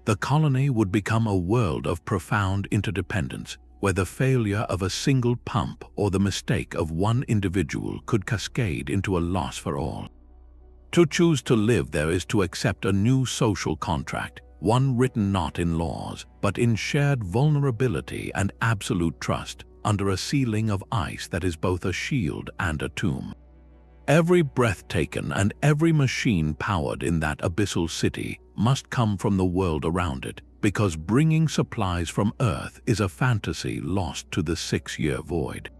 Speaker 1: The colony would become a world of profound interdependence, where the failure of a single pump or the mistake of one individual could cascade into a loss for all. To choose to live there is to accept a new social contract, one written not in laws, but in shared vulnerability and absolute trust, under a ceiling of ice that is both a shield and a tomb. Every breath taken and every machine powered in that abyssal city must come from the world around it, because bringing supplies from Earth is a fantasy lost to the 6-year void.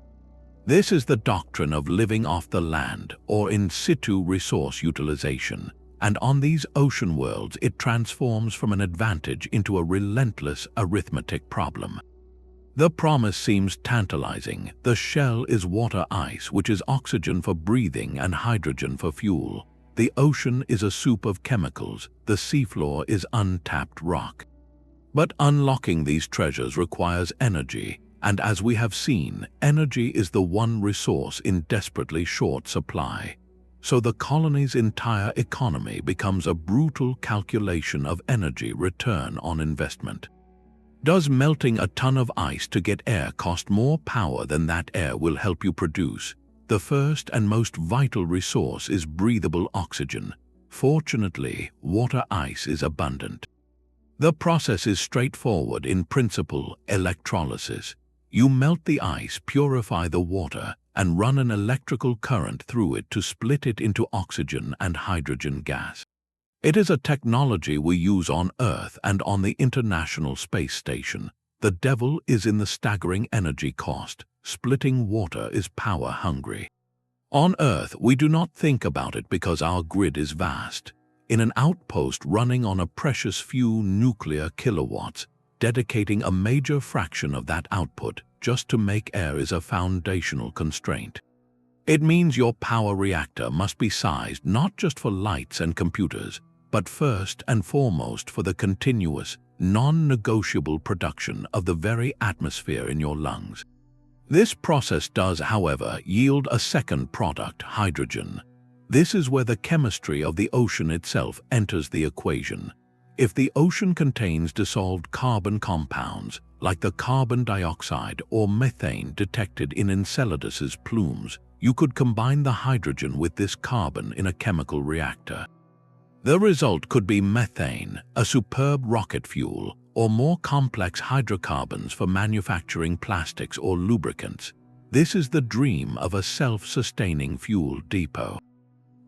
Speaker 1: This is the doctrine of living off the land, or in situ resource utilization, and on these ocean worlds it transforms from an advantage into a relentless arithmetic problem. The promise seems tantalizing. The shell is water ice, which is oxygen for breathing and hydrogen for fuel. The ocean is a soup of chemicals. The seafloor is untapped rock. But unlocking these treasures requires energy, and as we have seen, energy is the one resource in desperately short supply. So the colony's entire economy becomes a brutal calculation of energy return on investment. Does melting a ton of ice to get air cost more power than that air will help you produce? The first and most vital resource is breathable oxygen. Fortunately, water ice is abundant. The process is straightforward in principle: electrolysis. You melt the ice, purify the water, and run an electrical current through it to split it into oxygen and hydrogen gas. It is a technology we use on Earth and on the International Space Station. The devil is in the staggering energy cost. Splitting water is power-hungry. On Earth, we do not think about it because our grid is vast. In an outpost running on a precious few nuclear kilowatts, dedicating a major fraction of that output just to make air is a foundational constraint. It means your power reactor must be sized not just for lights and computers, but first and foremost for the continuous, non-negotiable production of the very atmosphere in your lungs. This process does, however, yield a second product, hydrogen. This is where the chemistry of the ocean itself enters the equation. If the ocean contains dissolved carbon compounds, like the carbon dioxide or methane detected in Enceladus's plumes, you could combine the hydrogen with this carbon in a chemical reactor. The result could be methane, a superb rocket fuel, or more complex hydrocarbons for manufacturing plastics or lubricants. This is the dream of a self-sustaining fuel depot.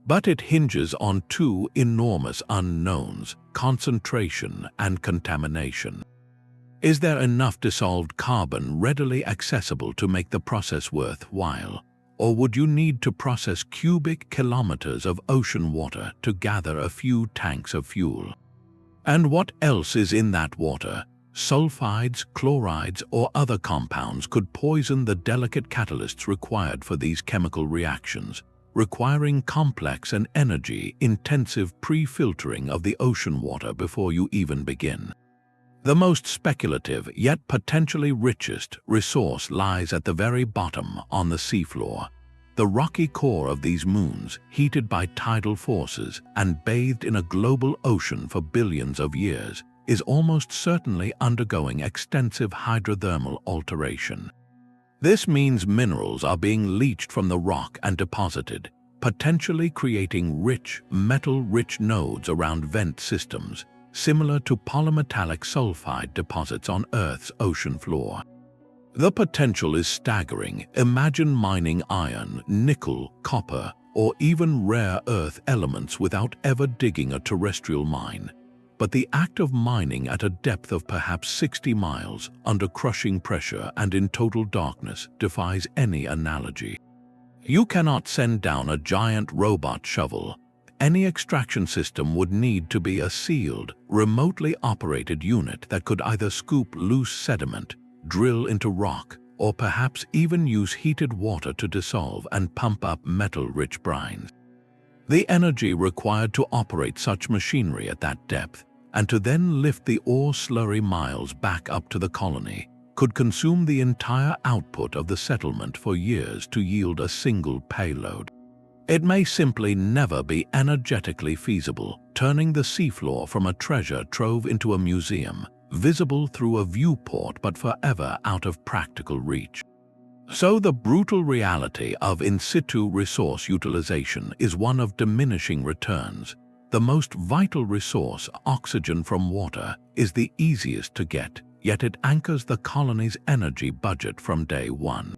Speaker 1: But it hinges on two enormous unknowns: concentration and contamination. Is there enough dissolved carbon readily accessible to make the process worthwhile? Or would you need to process cubic kilometers of ocean water to gather a few tanks of fuel? And what else is in that water? Sulfides, chlorides, or other compounds could poison the delicate catalysts required for these chemical reactions, requiring complex and energy-intensive pre-filtering of the ocean water before you even begin. The most speculative, yet potentially richest, resource lies at the very bottom, on the seafloor. The rocky core of these moons, heated by tidal forces and bathed in a global ocean for billions of years, is almost certainly undergoing extensive hydrothermal alteration. This means minerals are being leached from the rock and deposited, potentially creating rich, metal-rich nodes around vent systems, similar to polymetallic sulfide deposits on Earth's ocean floor. The potential is staggering. Imagine mining iron, nickel, copper, or even rare earth elements without ever digging a terrestrial mine. But the act of mining at a depth of perhaps 60 miles, under crushing pressure and in total darkness, defies any analogy. You cannot send down a giant robot shovel. Any extraction system would need to be a sealed, remotely operated unit that could either scoop loose sediment, drill into rock, or perhaps even use heated water to dissolve and pump up metal-rich brines. The energy required to operate such machinery at that depth, and to then lift the ore slurry miles back up to the colony, could consume the entire output of the settlement for years to yield a single payload. It may simply never be energetically feasible, turning the seafloor from a treasure trove into a museum, visible through a viewport but forever out of practical reach. So the brutal reality of in-situ resource utilization is one of diminishing returns. The most vital resource, oxygen from water, is the easiest to get, yet it anchors the colony's energy budget from day one.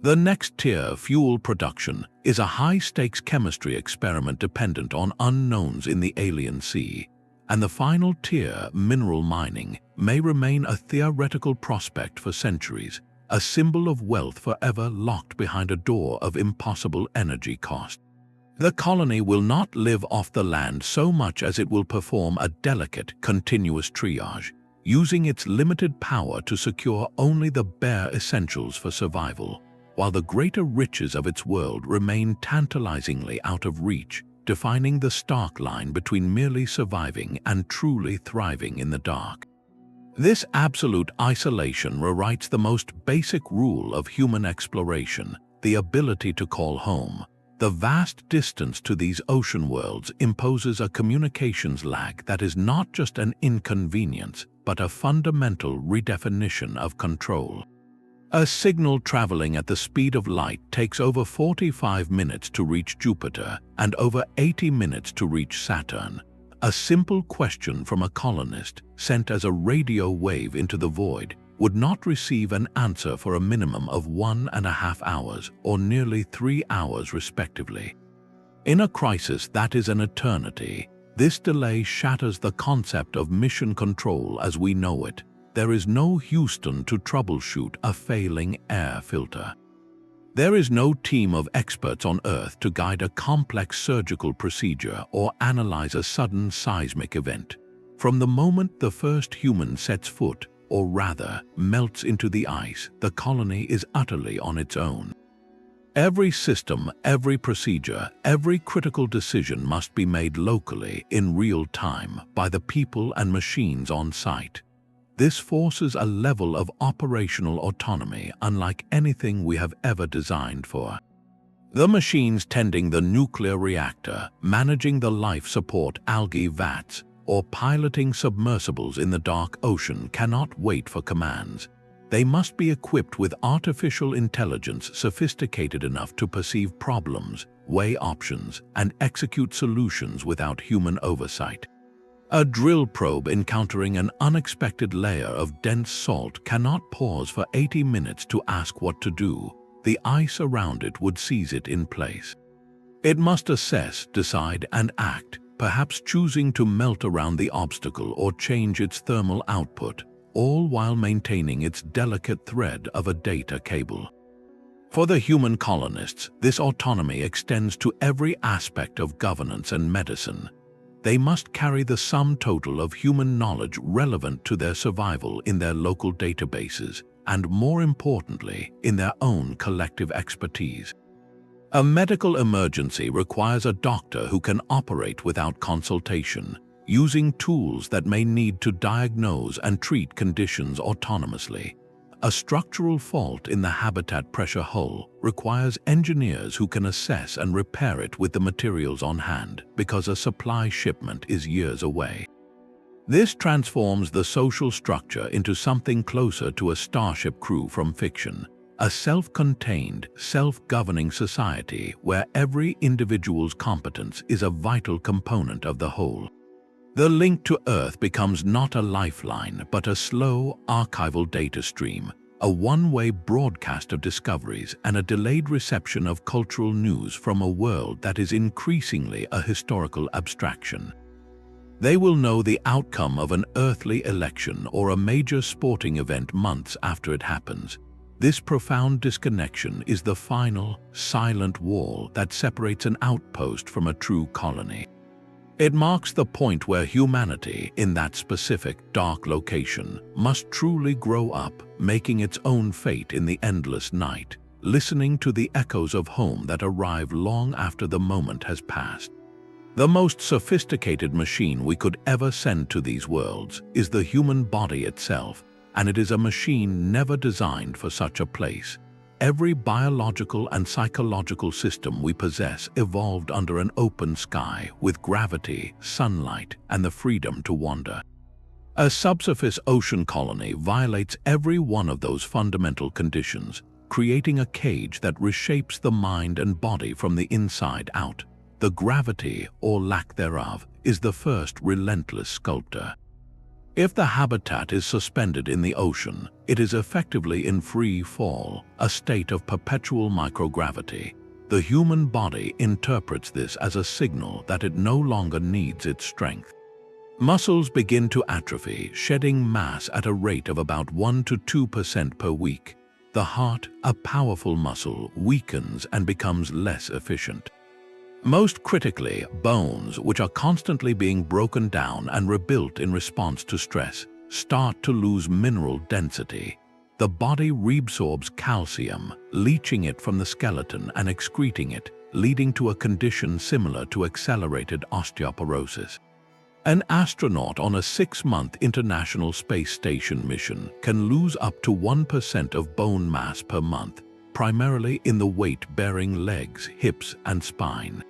Speaker 1: The next tier, fuel production, is a high-stakes chemistry experiment dependent on unknowns in the alien sea. And the final tier, mineral mining, may remain a theoretical prospect for centuries, a symbol of wealth forever locked behind a door of impossible energy cost. The colony will not live off the land so much as it will perform a delicate, continuous triage, using its limited power to secure only the bare essentials for survival, while the greater riches of its world remain tantalizingly out of reach, defining the stark line between merely surviving and truly thriving in the dark. This absolute isolation rewrites the most basic rule of human exploration, the ability to call home. The vast distance to these ocean worlds imposes a communications lag that is not just an inconvenience, but a fundamental redefinition of control. A signal traveling at the speed of light takes over 45 minutes to reach Jupiter and over 80 minutes to reach Saturn. A simple question from a colonist sent as a radio wave into the void would not receive an answer for a minimum of 1.5 hours or nearly 3 hours respectively. In a crisis that is an eternity, this delay shatters the concept of mission control as we know it. There is no Houston to troubleshoot a failing air filter. There is no team of experts on Earth to guide a complex surgical procedure or analyze a sudden seismic event. From the moment the first human sets foot, or rather, melts into the ice, the colony is utterly on its own. Every system, every procedure, every critical decision must be made locally, in real time, by the people and machines on site. This forces a level of operational autonomy unlike anything we have ever designed for. The machines tending the nuclear reactor, managing the life support algae vats, or piloting submersibles in the dark ocean cannot wait for commands. They must be equipped with artificial intelligence sophisticated enough to perceive problems, weigh options, and execute solutions without human oversight. A drill probe encountering an unexpected layer of dense salt cannot pause for 80 minutes to ask what to do. The ice around it would seize it in place. It must assess, decide, and act, perhaps choosing to melt around the obstacle or change its thermal output, all while maintaining its delicate thread of a data cable. For the human colonists, this autonomy extends to every aspect of governance and medicine. They must carry the sum total of human knowledge relevant to their survival in their local databases, and more importantly, in their own collective expertise. A medical emergency requires a doctor who can operate without consultation, using tools that may need to diagnose and treat conditions autonomously. A structural fault in the habitat pressure hull requires engineers who can assess and repair it with the materials on hand because a supply shipment is years away. This transforms the social structure into something closer to a starship crew from fiction. A self-contained, self-governing society where every individual's competence is a vital component of the whole. The link to Earth becomes not a lifeline but a slow, archival data stream, a one-way broadcast of discoveries and a delayed reception of cultural news from a world that is increasingly a historical abstraction. They will know the outcome of an earthly election or a major sporting event months after it happens. This profound disconnection is the final, silent wall that separates an outpost from a true colony. It marks the point where humanity, in that specific, dark location, must truly grow up, making its own fate in the endless night, listening to the echoes of home that arrive long after the moment has passed. The most sophisticated machine we could ever send to these worlds is the human body itself, and it is a machine never designed for such a place. Every biological and psychological system we possess evolved under an open sky with gravity, sunlight, and the freedom to wander. A subsurface ocean colony violates every one of those fundamental conditions, creating a cage that reshapes the mind and body from the inside out. The gravity, or lack thereof, is the first relentless sculptor. If the habitat is suspended in the ocean, it is effectively in free fall, a state of perpetual microgravity. The human body interprets this as a signal that it no longer needs its strength. Muscles begin to atrophy, shedding mass at a rate of about 1 to 2% per week. The heart, a powerful muscle, weakens and becomes less efficient. Most critically, bones, which are constantly being broken down and rebuilt in response to stress, start to lose mineral density. The body reabsorbs calcium, leaching it from the skeleton and excreting it, leading to a condition similar to accelerated osteoporosis. An astronaut on a 6-month International Space Station mission can lose up to 1% of bone mass per month, primarily in the weight-bearing legs, hips, and spine.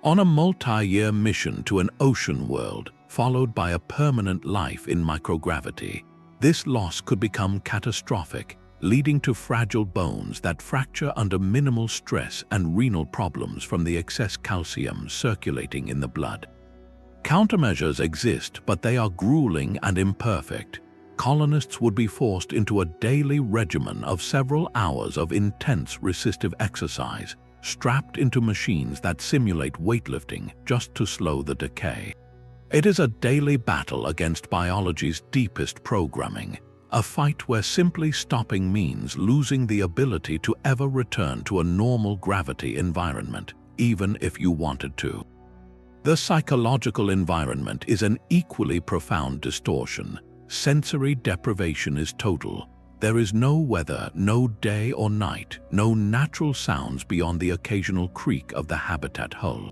Speaker 1: On a multi-year mission to an ocean world, followed by a permanent life in microgravity, this loss could become catastrophic, leading to fragile bones that fracture under minimal stress and renal problems from the excess calcium circulating in the blood. Countermeasures exist, but they are grueling and imperfect. Colonists would be forced into a daily regimen of several hours of intense resistive exercise, strapped into machines that simulate weightlifting just to slow the decay. It is a daily battle against biology's deepest programming, a fight where simply stopping means losing the ability to ever return to a normal gravity environment, even if you wanted to. The psychological environment is an equally profound distortion. Sensory deprivation is total. There is no weather, no day or night, no natural sounds beyond the occasional creak of the habitat hull.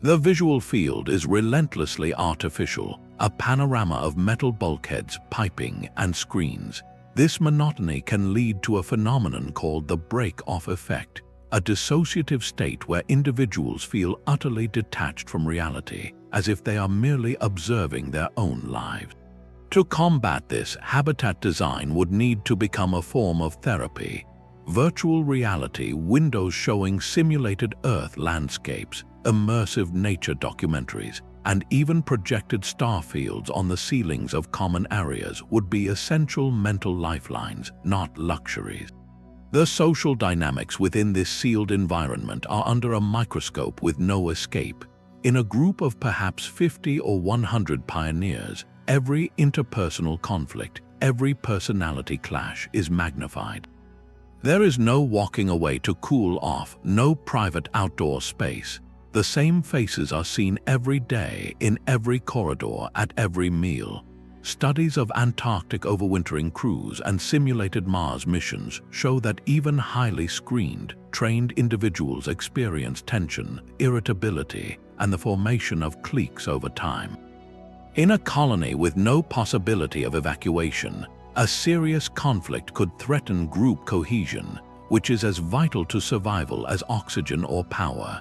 Speaker 1: The visual field is relentlessly artificial, a panorama of metal bulkheads, piping, and screens. This monotony can lead to a phenomenon called the break-off effect, a dissociative state where individuals feel utterly detached from reality, as if they are merely observing their own lives. To combat this, habitat design would need to become a form of therapy. Virtual reality, windows showing simulated Earth landscapes, immersive nature documentaries, and even projected star fields on the ceilings of common areas would be essential mental lifelines, not luxuries. The social dynamics within this sealed environment are under a microscope with no escape. In a group of perhaps 50 or 100 pioneers, every interpersonal conflict, every personality clash is magnified. There is no walking away to cool off, no private outdoor space. The same faces are seen every day, in every corridor, at every meal. Studies of Antarctic overwintering crews and simulated Mars missions show that even highly screened, trained individuals experience tension, irritability, and the formation of cliques over time. In a colony with no possibility of evacuation, a serious conflict could threaten group cohesion, which is as vital to survival as oxygen or power.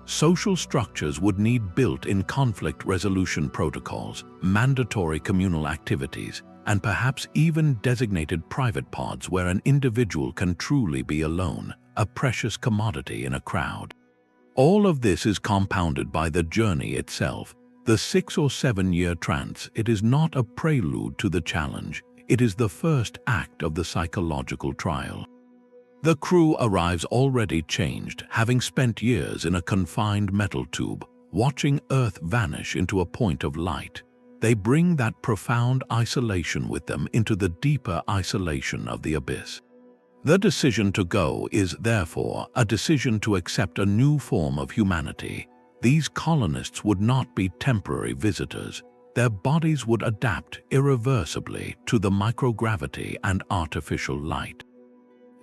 Speaker 1: Social structures would need built-in conflict resolution protocols, mandatory communal activities, and perhaps even designated private pods where an individual can truly be alone, a precious commodity in a crowd. All of this is compounded by the journey itself. The 6 or 7 year trance, it is not a prelude to the challenge, it is the first act of the psychological trial. The crew arrives already changed, having spent years in a confined metal tube, watching Earth vanish into a point of light. They bring that profound isolation with them into the deeper isolation of the abyss. The decision to go is, therefore, a decision to accept a new form of humanity. These colonists would not be temporary visitors. Their bodies would adapt irreversibly to the microgravity and artificial light.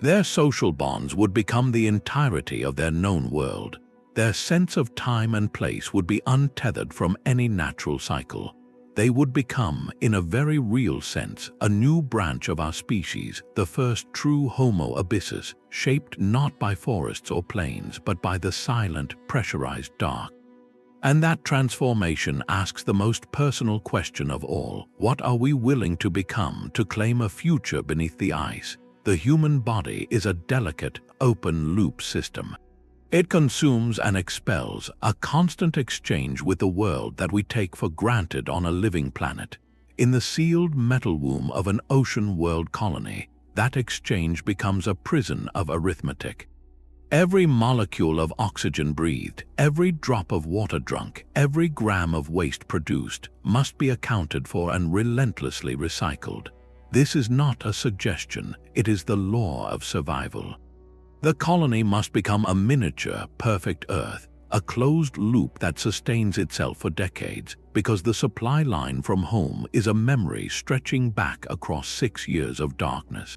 Speaker 1: Their social bonds would become the entirety of their known world. Their sense of time and place would be untethered from any natural cycle. They would become, in a very real sense, a new branch of our species, the first true Homo abyssus, shaped not by forests or plains, but by the silent, pressurized dark. And that transformation asks the most personal question of all: what are we willing to become to claim a future beneath the ice? The human body is a delicate, open-loop system. It consumes and expels, a constant exchange with the world that we take for granted on a living planet. In the sealed metal womb of an ocean world colony, that exchange becomes a prison of arithmetic. Every molecule of oxygen breathed, every drop of water drunk, every gram of waste produced must be accounted for and relentlessly recycled. This is not a suggestion, it is the law of survival. The colony must become a miniature, perfect Earth, a closed loop that sustains itself for decades because the supply line from home is a memory stretching back across 6 years of darkness.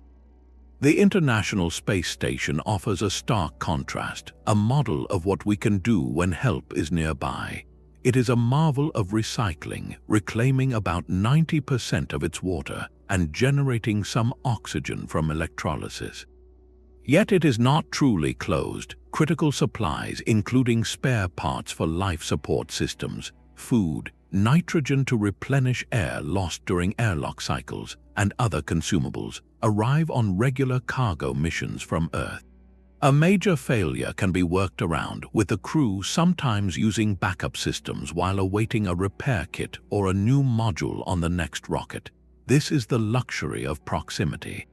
Speaker 1: The International Space Station offers a stark contrast, a model of what we can do when help is nearby. It is a marvel of recycling, reclaiming about 90% of its water and generating some oxygen from electrolysis. Yet it is not truly closed. Critical supplies, including spare parts for life support systems, food, nitrogen to replenish air lost during airlock cycles, and other consumables, arrive on regular cargo missions from Earth. A major failure can be worked around, with the crew sometimes using backup systems while awaiting a repair kit or a new module on the next rocket. This is the luxury of proximity.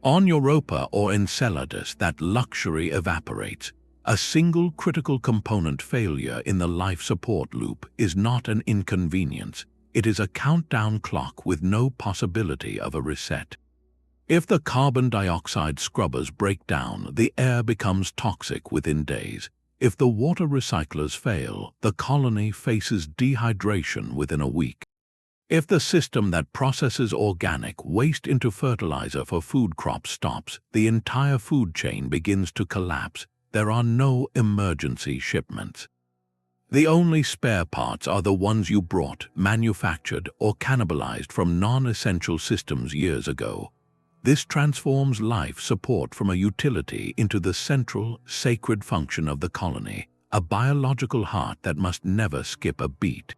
Speaker 1: On Europa or Enceladus, that luxury evaporates. A single critical component failure in the life support loop is not an inconvenience. It is a countdown clock with no possibility of a reset. If the carbon dioxide scrubbers break down, the air becomes toxic within days. If the water recyclers fail, the colony faces dehydration within a week. If the system that processes organic waste into fertilizer for food crops stops, the entire food chain begins to collapse. There are no emergency shipments. The only spare parts are the ones you brought, manufactured, or cannibalized from non-essential systems years ago. This transforms life support from a utility into the central, sacred function of the colony, a biological heart that must never skip a beat.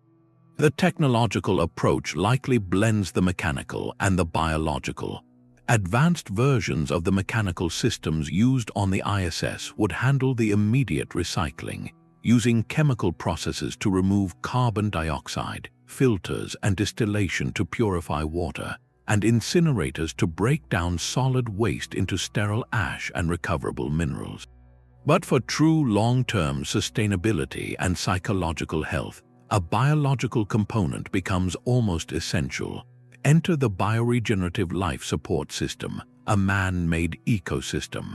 Speaker 1: The technological approach likely blends the mechanical and the biological. Advanced versions of the mechanical systems used on the ISS would handle the immediate recycling, using chemical processes to remove carbon dioxide, filters and distillation to purify water, and incinerators to break down solid waste into sterile ash and recoverable minerals. But for true long-term sustainability and psychological health, a biological component becomes almost essential. Enter the bioregenerative life support system, a man-made ecosystem.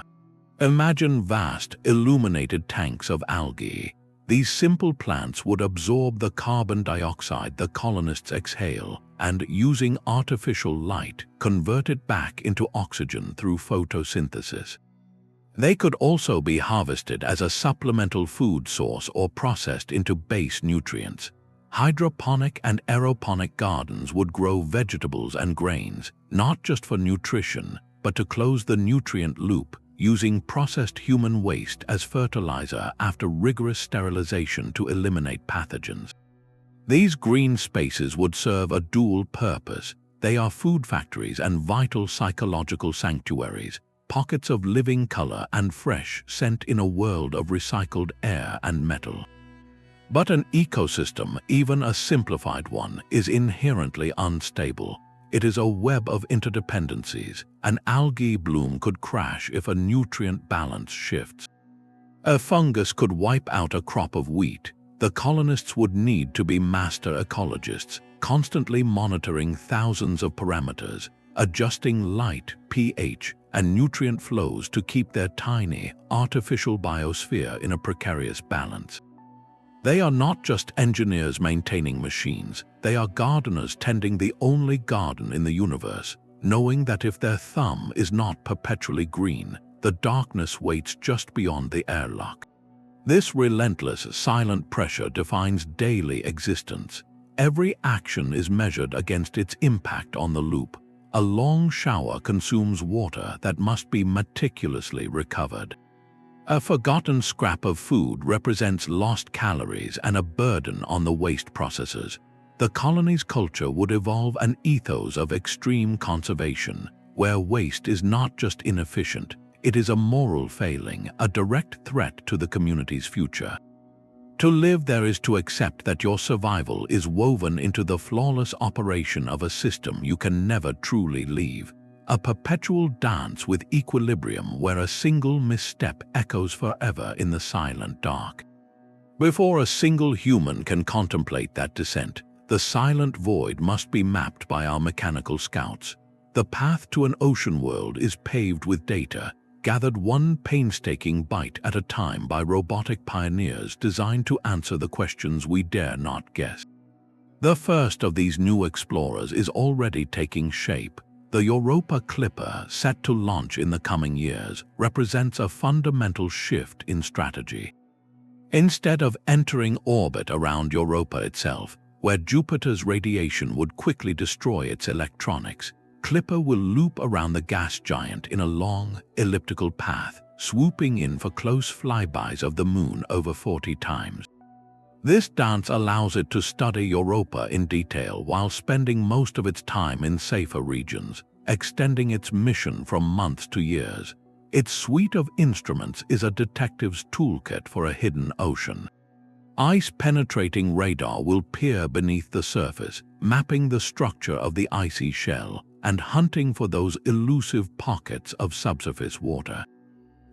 Speaker 1: Imagine vast, illuminated tanks of algae. These simple plants would absorb the carbon dioxide the colonists exhale and, using artificial light, convert it back into oxygen through photosynthesis. They could also be harvested as a supplemental food source or processed into base nutrients. Hydroponic and aeroponic gardens would grow vegetables and grains, not just for nutrition, but to close the nutrient loop, using processed human waste as fertilizer after rigorous sterilization to eliminate pathogens. These green spaces would serve a dual purpose. They are food factories and vital psychological sanctuaries, pockets of living color and fresh scent in a world of recycled air and metal. But an ecosystem, even a simplified one, is inherently unstable. It is a web of interdependencies. An algae bloom could crash if a nutrient balance shifts. A fungus could wipe out a crop of wheat. The colonists would need to be master ecologists, constantly monitoring thousands of parameters, adjusting light, pH, and nutrient flows to keep their tiny, artificial biosphere in a precarious balance. They are not just engineers maintaining machines, they are gardeners tending the only garden in the universe, knowing that if their thumb is not perpetually green, the darkness waits just beyond the airlock. This relentless, silent pressure defines daily existence. Every action is measured against its impact on the loop. A long shower consumes water that must be meticulously recovered. A forgotten scrap of food represents lost calories and a burden on the waste processors. The colony's culture would evolve an ethos of extreme conservation, where waste is not just inefficient, it is a moral failing, a direct threat to the community's future. To live there is to accept that your survival is woven into the flawless operation of a system you can never truly leave. A perpetual dance with equilibrium where a single misstep echoes forever in the silent dark. Before a single human can contemplate that descent, the silent void must be mapped by our mechanical scouts. The path to an ocean world is paved with data, gathered one painstaking bite at a time by robotic pioneers designed to answer the questions we dare not guess. The first of these new explorers is already taking shape. The Europa Clipper, set to launch in the coming years, represents a fundamental shift in strategy. Instead of entering orbit around Europa itself, where Jupiter's radiation would quickly destroy its electronics, Clipper will loop around the gas giant in a long, elliptical path, swooping in for close flybys of the Moon over 40 times. This dance allows it to study Europa in detail while spending most of its time in safer regions, extending its mission from months to years. Its suite of instruments is a detective's toolkit for a hidden ocean. Ice-penetrating radar will peer beneath the surface, mapping the structure of the icy shell and hunting for those elusive pockets of subsurface water.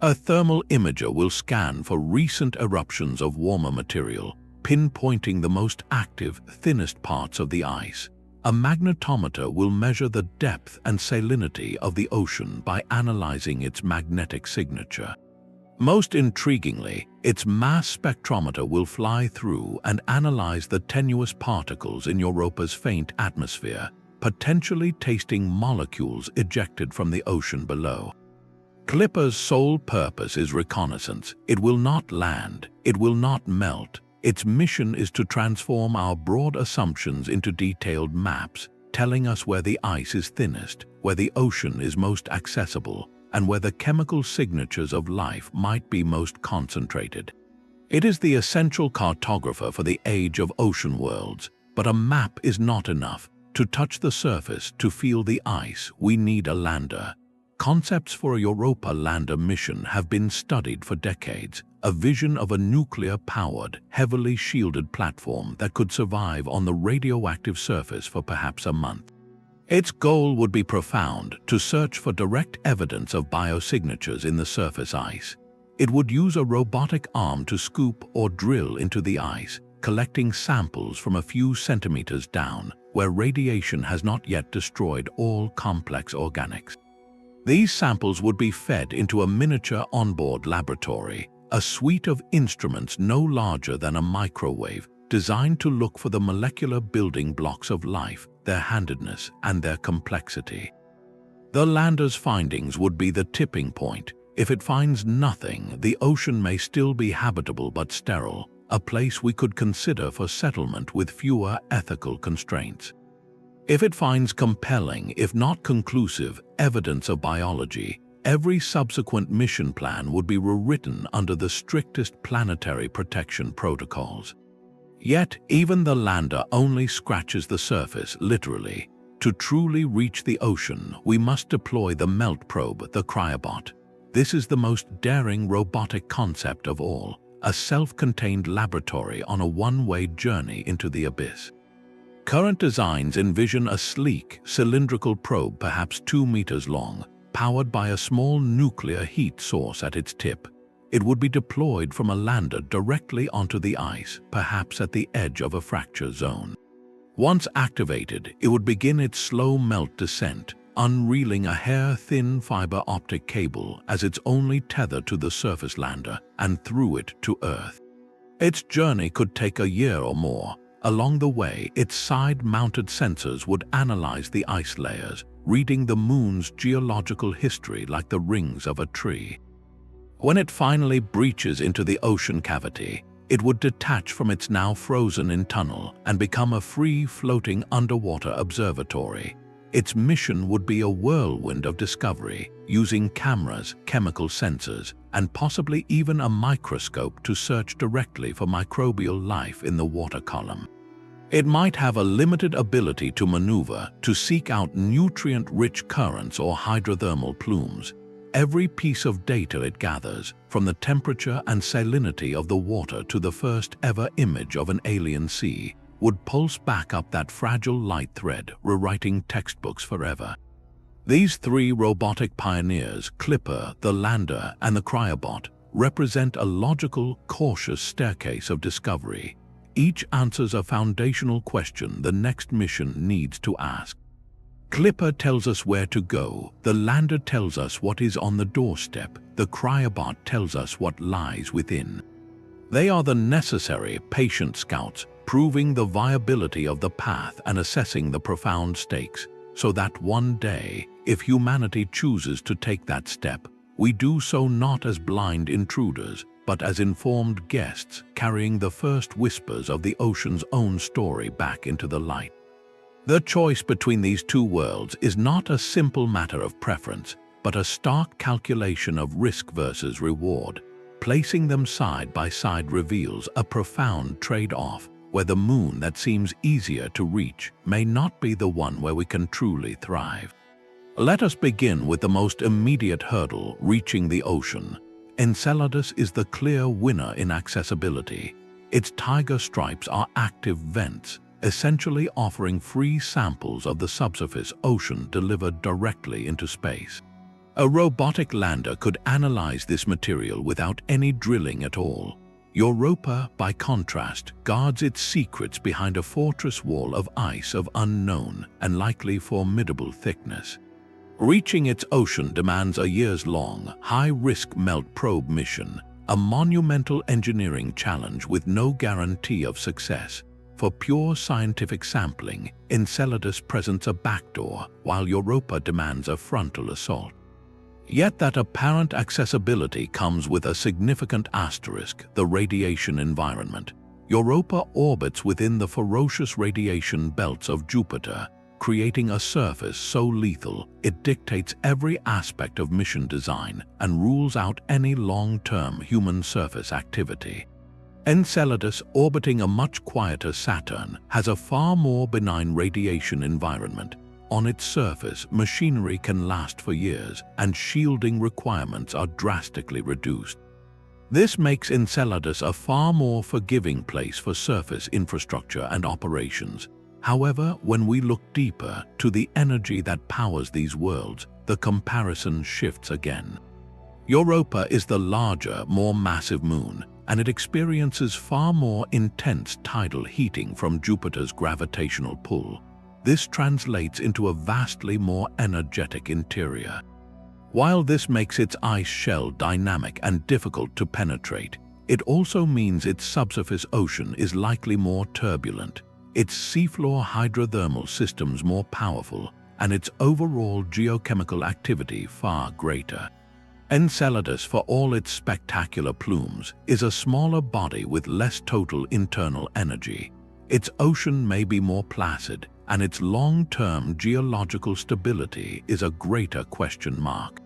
Speaker 1: A thermal imager will scan for recent eruptions of warmer material, pinpointing the most active, thinnest parts of the ice. A magnetometer will measure the depth and salinity of the ocean by analyzing its magnetic signature. Most intriguingly, its mass spectrometer will fly through and analyze the tenuous particles in Europa's faint atmosphere, potentially tasting molecules ejected from the ocean below. Clipper's sole purpose is reconnaissance. It will not land, it will not melt. Its mission is to transform our broad assumptions into detailed maps, telling us where the ice is thinnest, where the ocean is most accessible, and where the chemical signatures of life might be most concentrated. It is the essential cartographer for the age of ocean worlds, but a map is not enough. To touch the surface, to feel the ice, we need a lander. Concepts for a Europa lander mission have been studied for decades, a vision of a nuclear-powered, heavily shielded platform that could survive on the radioactive surface for perhaps a month. Its goal would be profound: to search for direct evidence of biosignatures in the surface ice. It would use a robotic arm to scoop or drill into the ice, collecting samples from a few centimeters down, where radiation has not yet destroyed all complex organics. These samples would be fed into a miniature onboard laboratory, a suite of instruments no larger than a microwave, designed to look for the molecular building blocks of life, their handedness, and their complexity. The lander's findings would be the tipping point. If it finds nothing, the ocean may still be habitable but sterile, a place we could consider for settlement with fewer ethical constraints. If it finds compelling, if not conclusive, evidence of biology, every subsequent mission plan would be rewritten under the strictest planetary protection protocols. Yet, even the lander only scratches the surface, literally. To truly reach the ocean, we must deploy the melt probe, the Cryobot. This is the most daring robotic concept of all, a self-contained laboratory on a one-way journey into the abyss. Current designs envision a sleek, cylindrical probe perhaps 2 meters long, powered by a small nuclear heat source at its tip. It would be deployed from a lander directly onto the ice, perhaps at the edge of a fracture zone. Once activated, it would begin its slow melt descent, unreeling a hair-thin fiber optic cable as its only tether to the surface lander and through it to Earth. Its journey could take a year or more. Along the way, its side-mounted sensors would analyze the ice layers, reading the Moon's geological history like the rings of a tree. When it finally breaches into the ocean cavity, it would detach from its now frozen-in tunnel and become a free-floating underwater observatory. Its mission would be a whirlwind of discovery, using cameras, chemical sensors, and possibly even a microscope to search directly for microbial life in the water column. It might have a limited ability to maneuver, to seek out nutrient-rich currents or hydrothermal plumes. Every piece of data it gathers, from the temperature and salinity of the water to the first ever image of an alien sea, would pulse back up that fragile light thread, rewriting textbooks forever. These three robotic pioneers, Clipper, the lander, and the Cryobot, represent a logical, cautious staircase of discovery. Each answers a foundational question the next mission needs to ask. Clipper tells us where to go, the lander tells us what is on the doorstep, the Cryobot tells us what lies within. They are the necessary, patient scouts, proving the viability of the path and assessing the profound stakes, so that one day, if humanity chooses to take that step, we do so not as blind intruders, but as informed guests carrying the first whispers of the ocean's own story back into the light. The choice between these two worlds is not a simple matter of preference, but a stark calculation of risk versus reward. Placing them side by side reveals a profound trade-off, where the moon that seems easier to reach may not be the one where we can truly thrive. Let us begin with the most immediate hurdle, reaching the ocean. Enceladus is the clear winner in accessibility. Its tiger stripes are active vents, essentially offering free samples of the subsurface ocean delivered directly into space. A robotic lander could analyze this material without any drilling at all. Europa, by contrast, guards its secrets behind a fortress wall of ice of unknown and likely formidable thickness. Reaching its ocean demands a years-long, high-risk melt probe mission, a monumental engineering challenge with no guarantee of success. For pure scientific sampling, Enceladus presents a backdoor, while Europa demands a frontal assault. Yet that apparent accessibility comes with a significant asterisk: the radiation environment. Europa orbits within the ferocious radiation belts of Jupiter, creating a surface so lethal it dictates every aspect of mission design and rules out any long-term human surface activity. Enceladus, orbiting a much quieter Saturn, has a far more benign radiation environment. On its surface, machinery can last for years, and shielding requirements are drastically reduced. This makes Enceladus a far more forgiving place for surface infrastructure and operations. However, when we look deeper to the energy that powers these worlds, the comparison shifts again. Europa is the larger, more massive moon, and it experiences far more intense tidal heating from Jupiter's gravitational pull. This translates into a vastly more energetic interior. While this makes its ice shell dynamic and difficult to penetrate, it also means its subsurface ocean is likely more turbulent, its seafloor hydrothermal systems more powerful, and its overall geochemical activity far greater. Enceladus, for all its spectacular plumes, is a smaller body with less total internal energy. Its ocean may be more placid, and its long-term geological stability is a greater question mark.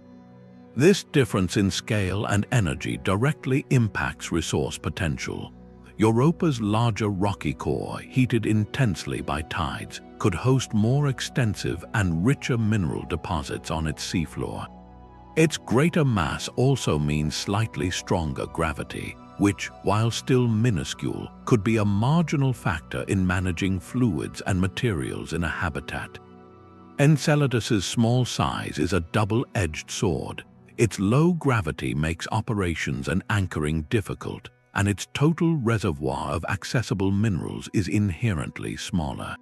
Speaker 1: This difference in scale and energy directly impacts resource potential. Europa's larger rocky core, heated intensely by tides, could host more extensive and richer mineral deposits on its seafloor. Its greater mass also means slightly stronger gravity, which, while still minuscule, could be a marginal factor in managing fluids and materials in a habitat. Enceladus's small size is a double-edged sword. Its low gravity makes operations and anchoring difficult, and its total reservoir of accessible minerals is inherently smaller.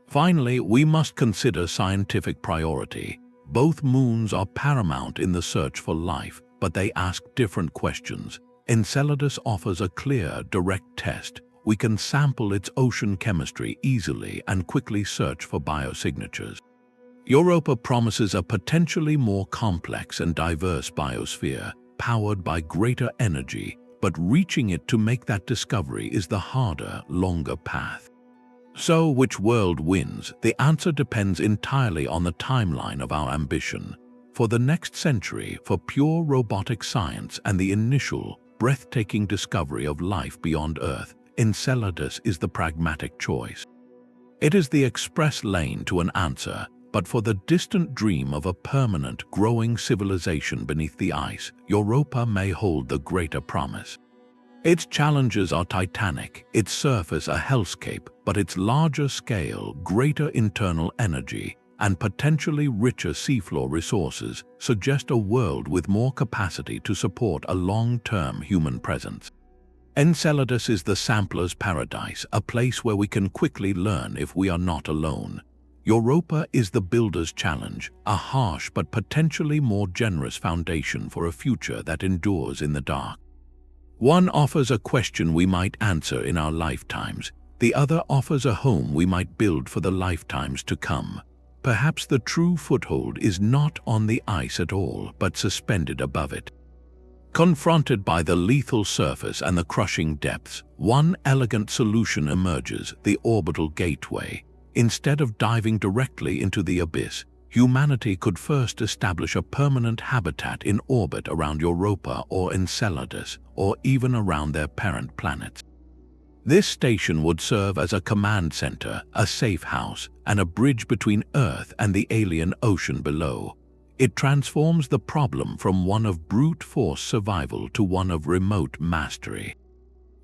Speaker 1: Finally, we must consider scientific priority. Both moons are paramount in the search for life, but they ask different questions. Enceladus offers a clear, direct test. We can sample its ocean chemistry easily and quickly search for biosignatures. Europa promises a potentially more complex and diverse biosphere, powered by greater energy, but reaching it to make that discovery is the harder, longer path. So, which world wins? The answer depends entirely on the timeline of our ambition. For the next century, for pure robotic science and the initial, breathtaking discovery of life beyond Earth, Enceladus is the pragmatic choice. It is the express lane to an answer, but for the distant dream of a permanent, growing civilization beneath the ice, Europa may hold the greater promise. Its challenges are titanic, its surface a hellscape, but its larger scale, greater internal energy, and potentially richer seafloor resources suggest a world with more capacity to support a long-term human presence. Enceladus is the sampler's paradise, a place where we can quickly learn if we are not alone. Europa is the builder's challenge, a harsh but potentially more generous foundation for a future that endures in the dark. One offers a question we might answer in our lifetimes. The other offers a home we might build for the lifetimes to come. Perhaps the true foothold is not on the ice at all, but suspended above it. Confronted by the lethal surface and the crushing depths, one elegant solution emerges: the orbital gateway. Instead of diving directly into the abyss, humanity could first establish a permanent habitat in orbit around Europa or Enceladus, or even around their parent planets. This station would serve as a command center, a safe house, and a bridge between Earth and the alien ocean below. It transforms the problem from one of brute force survival to one of remote mastery.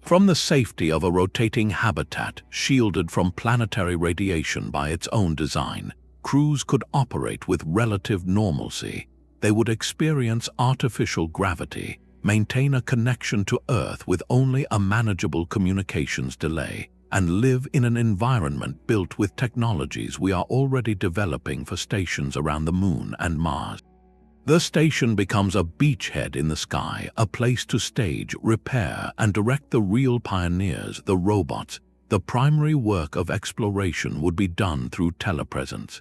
Speaker 1: From the safety of a rotating habitat, shielded from planetary radiation by its own design, crews could operate with relative normalcy. They would experience artificial gravity, maintain a connection to Earth with only a manageable communications delay, and live in an environment built with technologies we are already developing for stations around the Moon and Mars. The station becomes a beachhead in the sky, a place to stage, repair, and direct the real pioneers, the robots. The primary work of exploration would be done through telepresence.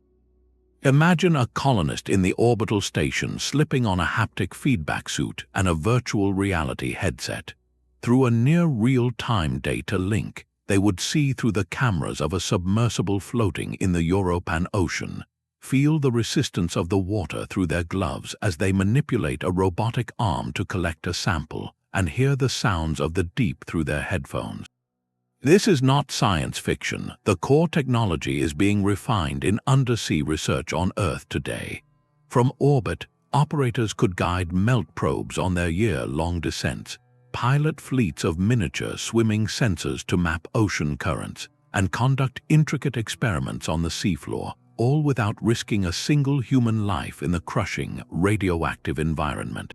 Speaker 1: Imagine a colonist in the orbital station slipping on a haptic feedback suit and a virtual reality headset. Through a near real-time data link, they would see through the cameras of a submersible floating in the European ocean, feel the resistance of the water through their gloves as they manipulate a robotic arm to collect a sample, and hear the sounds of the deep through their headphones. This is not science fiction. The core technology is being refined in undersea research on Earth today. From orbit, operators could guide melt probes on their year-long descents, pilot fleets of miniature swimming sensors to map ocean currents, and conduct intricate experiments on the seafloor, all without risking a single human life in the crushing, radioactive environment.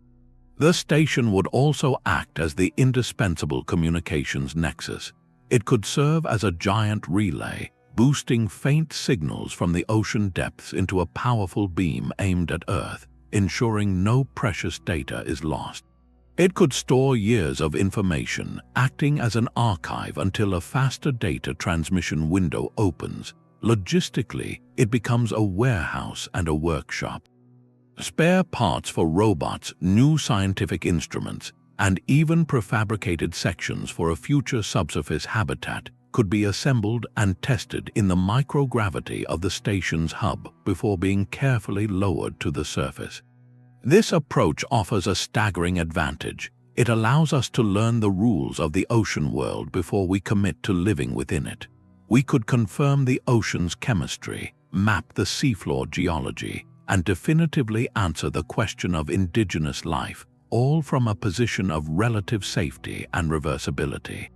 Speaker 1: The station would also act as the indispensable communications nexus. It could serve as a giant relay, boosting faint signals from the ocean depths into a powerful beam aimed at Earth, ensuring no precious data is lost. It could store years of information, acting as an archive until a faster data transmission window opens. Logistically, it becomes a warehouse and a workshop. Spare parts for robots, new scientific instruments, and even prefabricated sections for a future subsurface habitat could be assembled and tested in the microgravity of the station's hub before being carefully lowered to the surface. This approach offers a staggering advantage. It allows us to learn the rules of the ocean world before we commit to living within it. We could confirm the ocean's chemistry, map the seafloor geology, and definitively answer the question of indigenous life, all from a position of relative safety and reversibility.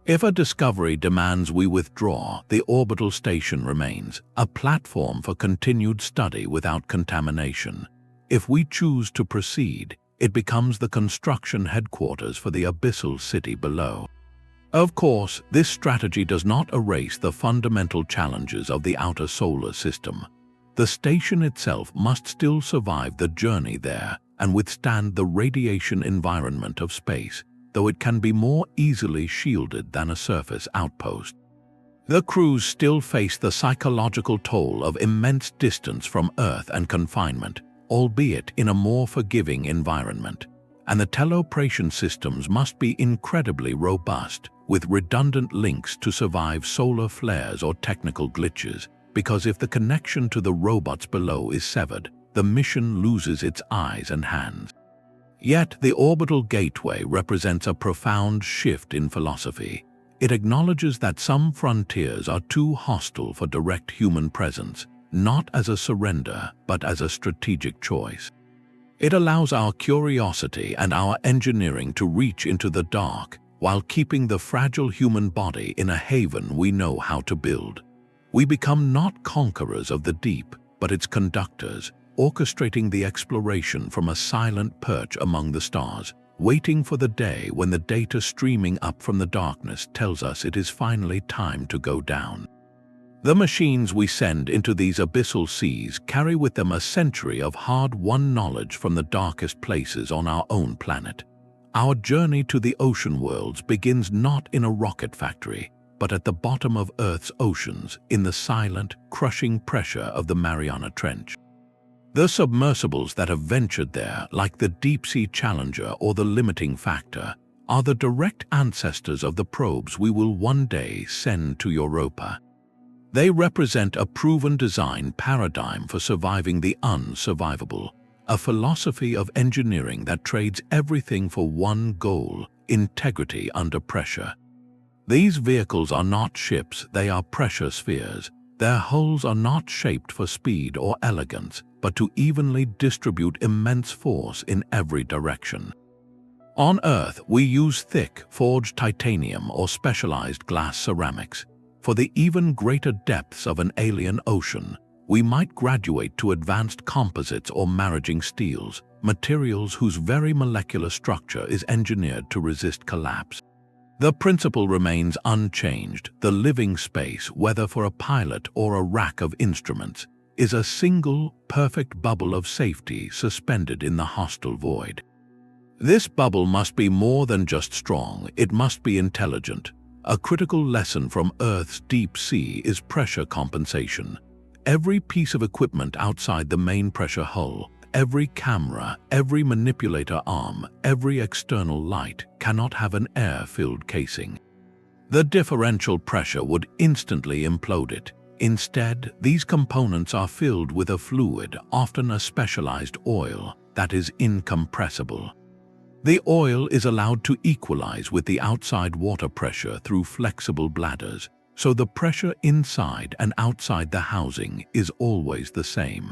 Speaker 1: If a discovery demands we withdraw, the orbital station remains, a platform for continued study without contamination. If we choose to proceed, it becomes the construction headquarters for the abyssal city below. Of course, this strategy does not erase the fundamental challenges of the outer solar system. The station itself must still survive the journey there and withstand the radiation environment of space, though it can be more easily shielded than a surface outpost. The crews still face the psychological toll of immense distance from Earth and confinement, albeit in a more forgiving environment. And the telepresence systems must be incredibly robust, with redundant links to survive solar flares or technical glitches, because if the connection to the robots below is severed, the mission loses its eyes and hands. Yet the orbital gateway represents a profound shift in philosophy. It acknowledges that some frontiers are too hostile for direct human presence, not as a surrender, but as a strategic choice. It allows our curiosity and our engineering to reach into the dark while keeping the fragile human body in a haven we know how to build. We become not conquerors of the deep, but its conductors, orchestrating the exploration from a silent perch among the stars, waiting for the day when the data streaming up from the darkness tells us it is finally time to go down. The machines we send into these abyssal seas carry with them a century of hard-won knowledge from the darkest places on our own planet. Our journey to the ocean worlds begins not in a rocket factory, but at the bottom of Earth's oceans, in the silent, crushing pressure of the Mariana Trench. The submersibles that have ventured there, like the Deep-Sea Challenger or the Limiting Factor, are the direct ancestors of the probes we will one day send to Europa. They represent a proven design paradigm for surviving the unsurvivable, a philosophy of engineering that trades everything for one goal: integrity under pressure. These vehicles are not ships, they are pressure spheres. Their hulls are not shaped for speed or elegance, but to evenly distribute immense force in every direction. On Earth, we use thick, forged titanium or specialized glass ceramics. For the even greater depths of an alien ocean, we might graduate to advanced composites or maraging steels, materials whose very molecular structure is engineered to resist collapse. The principle remains unchanged. The living space, whether for a pilot or a rack of instruments, is a single, perfect bubble of safety suspended in the hostile void. This bubble must be more than just strong, it must be intelligent. A critical lesson from Earth's deep sea is pressure compensation. Every piece of equipment outside the main pressure hull, every camera, every manipulator arm, every external light cannot have an air-filled casing. The differential pressure would instantly implode it. Instead, these components are filled with a fluid, often a specialized oil, that is incompressible. The oil is allowed to equalize with the outside water pressure through flexible bladders, so the pressure inside and outside the housing is always the same.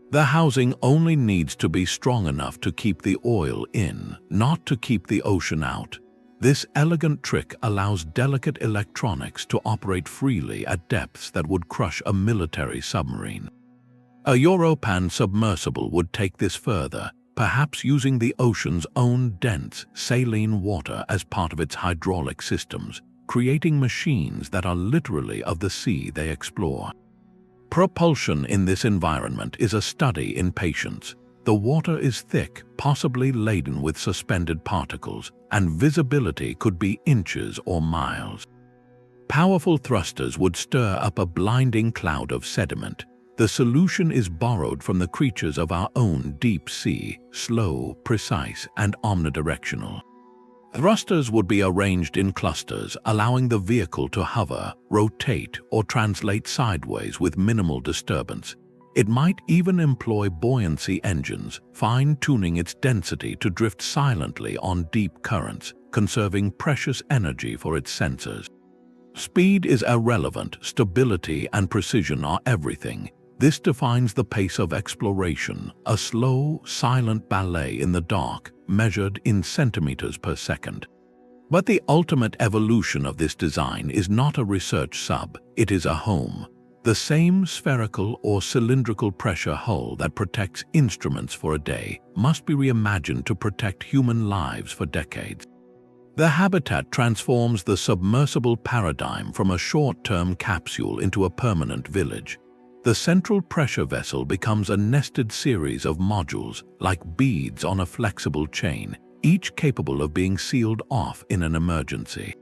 Speaker 1: The housing only needs to be strong enough to keep the oil in, not to keep the ocean out. This elegant trick allows delicate electronics to operate freely at depths that would crush a military submarine. A Europan submersible would take this further, perhaps using the ocean's own dense, saline water as part of its hydraulic systems, creating machines that are literally of the sea they explore. Propulsion in this environment is a study in patience. The water is thick, possibly laden with suspended particles, and visibility could be inches or miles. Powerful thrusters would stir up a blinding cloud of sediment. The solution is borrowed from the creatures of our own deep sea, slow, precise, and omnidirectional. Thrusters would be arranged in clusters, allowing the vehicle to hover, rotate, or translate sideways with minimal disturbance. It might even employ buoyancy engines, fine-tuning its density to drift silently on deep currents, conserving precious energy for its sensors. Speed is irrelevant, stability and precision are everything. This defines the pace of exploration, a slow, silent ballet in the dark, measured in centimeters per second. But the ultimate evolution of this design is not a research sub, it is a home. The same spherical or cylindrical pressure hull that protects instruments for a day must be reimagined to protect human lives for decades. The habitat transforms the submersible paradigm from a short-term capsule into a permanent village. The central pressure vessel becomes a nested series of modules, like beads on a flexible chain, each capable of being sealed off in an emergency.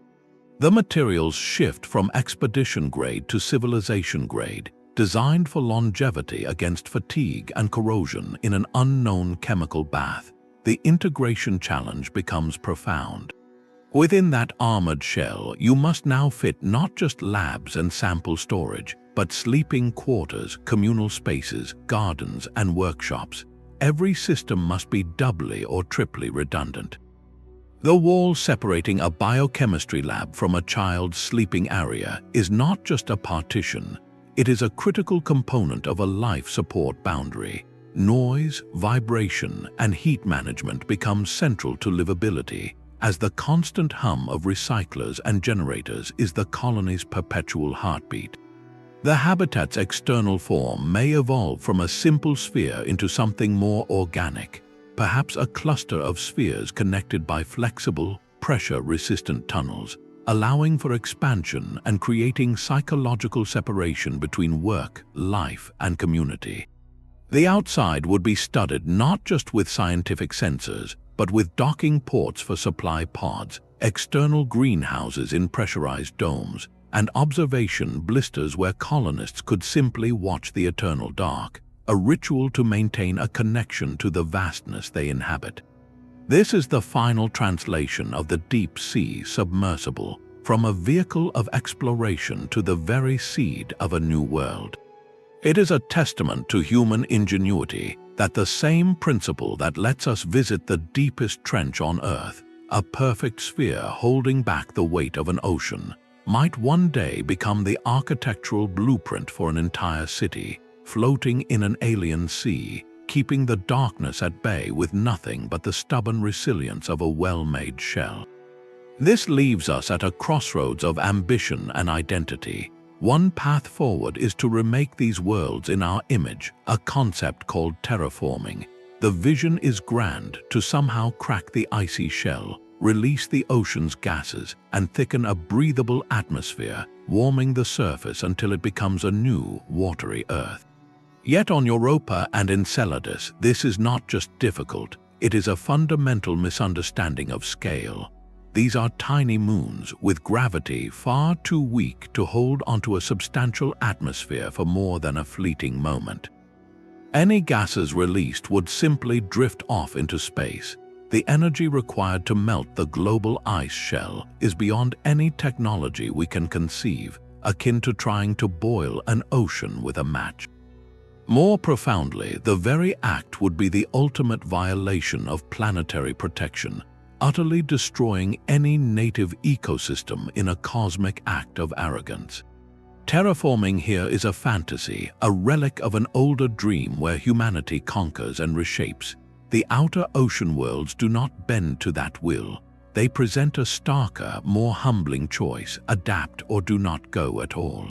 Speaker 1: The materials shift from expedition grade to civilization grade, designed for longevity against fatigue and corrosion in an unknown chemical bath. The integration challenge becomes profound. Within that armored shell, you must now fit not just labs and sample storage, but sleeping quarters, communal spaces, gardens, and workshops. Every system must be doubly or triply redundant. The wall separating a biochemistry lab from a child's sleeping area is not just a partition, it is a critical component of a life support boundary. Noise, vibration, and heat management become central to livability, as the constant hum of recyclers and generators is the colony's perpetual heartbeat. The habitat's external form may evolve from a simple sphere into something more organic, perhaps a cluster of spheres connected by flexible, pressure-resistant tunnels. allowing for expansion and creating psychological separation between work, life, and community. The outside would be studied not just with scientific sensors, but with docking ports for supply pods, external greenhouses in pressurized domes, and observation blisters where colonists could simply watch the eternal dark, a ritual to maintain a connection to the vastness they inhabit. This is the final translation of the deep sea submersible, from a vehicle of exploration to the very seed of a new world. It is a testament to human ingenuity that the same principle that lets us visit the deepest trench on Earth, a perfect sphere holding back the weight of an ocean, might one day become the architectural blueprint for an entire city, floating in an alien sea, keeping the darkness at bay with nothing but the stubborn resilience of a well-made shell. This leaves us at a crossroads of ambition and identity. One path forward is to remake these worlds in our image, a concept called terraforming. The vision is grand: to somehow crack the icy shell, release the ocean's gases, and thicken a breathable atmosphere, warming the surface until it becomes a new, watery Earth. Yet on Europa and Enceladus, this is not just difficult, it is a fundamental misunderstanding of scale. These are tiny moons with gravity far too weak to hold onto a substantial atmosphere for more than a fleeting moment. Any gases released would simply drift off into space. The energy required to melt the global ice shell is beyond any technology we can conceive, akin to trying to boil an ocean with a match. More profoundly, the very act would be the ultimate violation of planetary protection, utterly destroying any native ecosystem in a cosmic act of arrogance. Terraforming here is a fantasy, a relic of an older dream where humanity conquers and reshapes. The outer ocean worlds do not bend to that will. They present a starker, more humbling choice: adapt or do not go at all.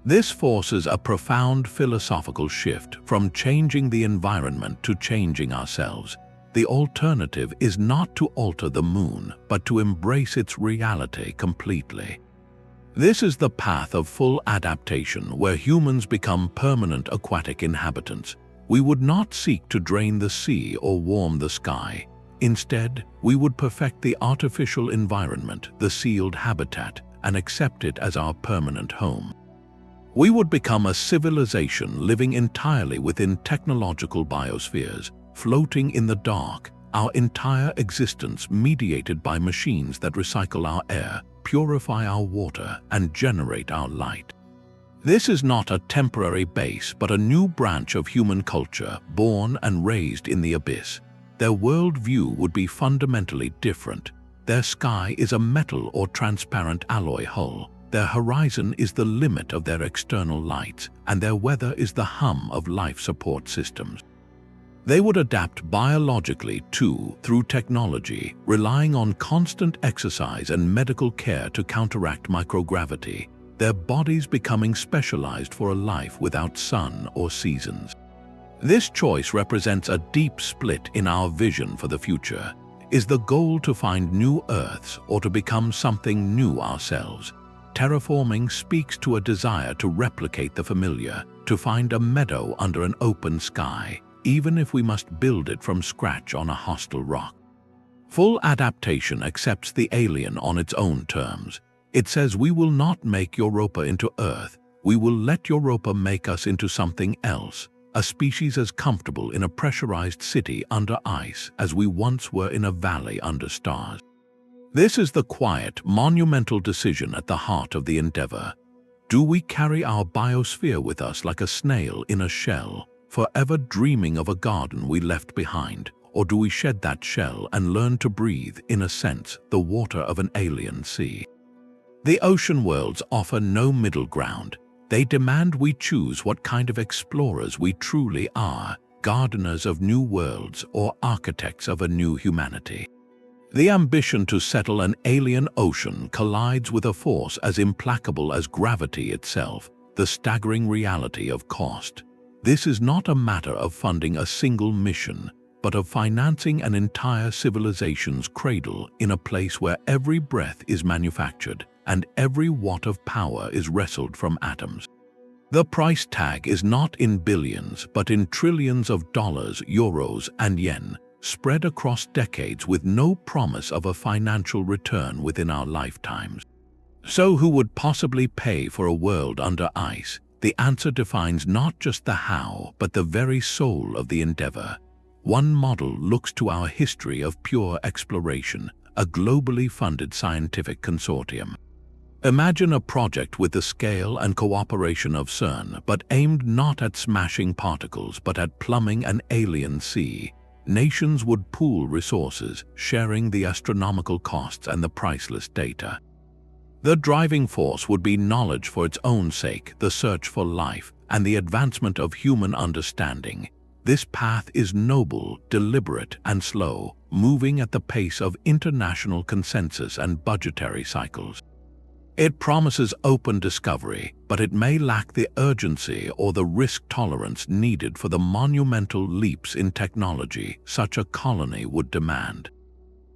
Speaker 1: This forces a profound philosophical shift from changing the environment to changing ourselves. The alternative is not to alter the moon, but to embrace its reality completely. This is the path of full adaptation, where humans become permanent aquatic inhabitants. We would not seek to drain the sea or warm the sky. Instead, we would perfect the artificial environment, the sealed habitat, and accept it as our permanent home. We would become a civilization living entirely within technological biospheres, floating in the dark, our entire existence mediated by machines that recycle our air, purify our water, and generate our light. This is not a temporary base, but a new branch of human culture, born and raised in the abyss. Their worldview would be fundamentally different. Their sky is a metal or transparent alloy hull. Their horizon is the limit of their external lights, and their weather is the hum of life support systems. They would adapt biologically too, through technology, relying on constant exercise and medical care to counteract microgravity, their bodies becoming specialized for a life without sun or seasons. This choice represents a deep split in our vision for the future. Is the goal to find new Earths or to become something new ourselves? Terraforming speaks to a desire to replicate the familiar, to find a meadow under an open sky, even if we must build it from scratch on a hostile rock. Full adaptation accepts the alien on its own terms. It says we will not make Europa into Earth, we will let Europa make us into something else, a species as comfortable in a pressurized city under ice as we once were in a valley under stars. This is the quiet, monumental decision at the heart of the endeavor. Do we carry our biosphere with us like a snail in a shell, forever dreaming of a garden we left behind, or do we shed that shell and learn to breathe, in a sense, the water of an alien sea? The ocean worlds offer no middle ground. They demand we choose what kind of explorers we truly are, gardeners of new worlds or architects of a new humanity. The ambition to settle an alien ocean collides with a force as implacable as gravity itself, the staggering reality of cost. This is not a matter of funding a single mission. but of financing an entire civilization's cradle in a place where every breath is manufactured and every watt of power is wrestled from atoms. The price tag is not in billions, but in trillions of dollars, euros, and yen, spread across decades with no promise of a financial return within our lifetimes. So who would possibly pay for a world under ice? The answer defines not just the how, but the very soul of the endeavor. One model looks to our history of pure exploration, a globally funded scientific consortium. Imagine a project with the scale and cooperation of CERN, but aimed not at smashing particles, but at plumbing an alien sea. Nations would pool resources, sharing the astronomical costs and the priceless data. The driving force would be knowledge for its own sake, the search for life, and the advancement of human understanding. This path is noble, deliberate, and slow, moving at the pace of international consensus and budgetary cycles. It promises open discovery, but it may lack the urgency or the risk tolerance needed for the monumental leaps in technology such a colony would demand.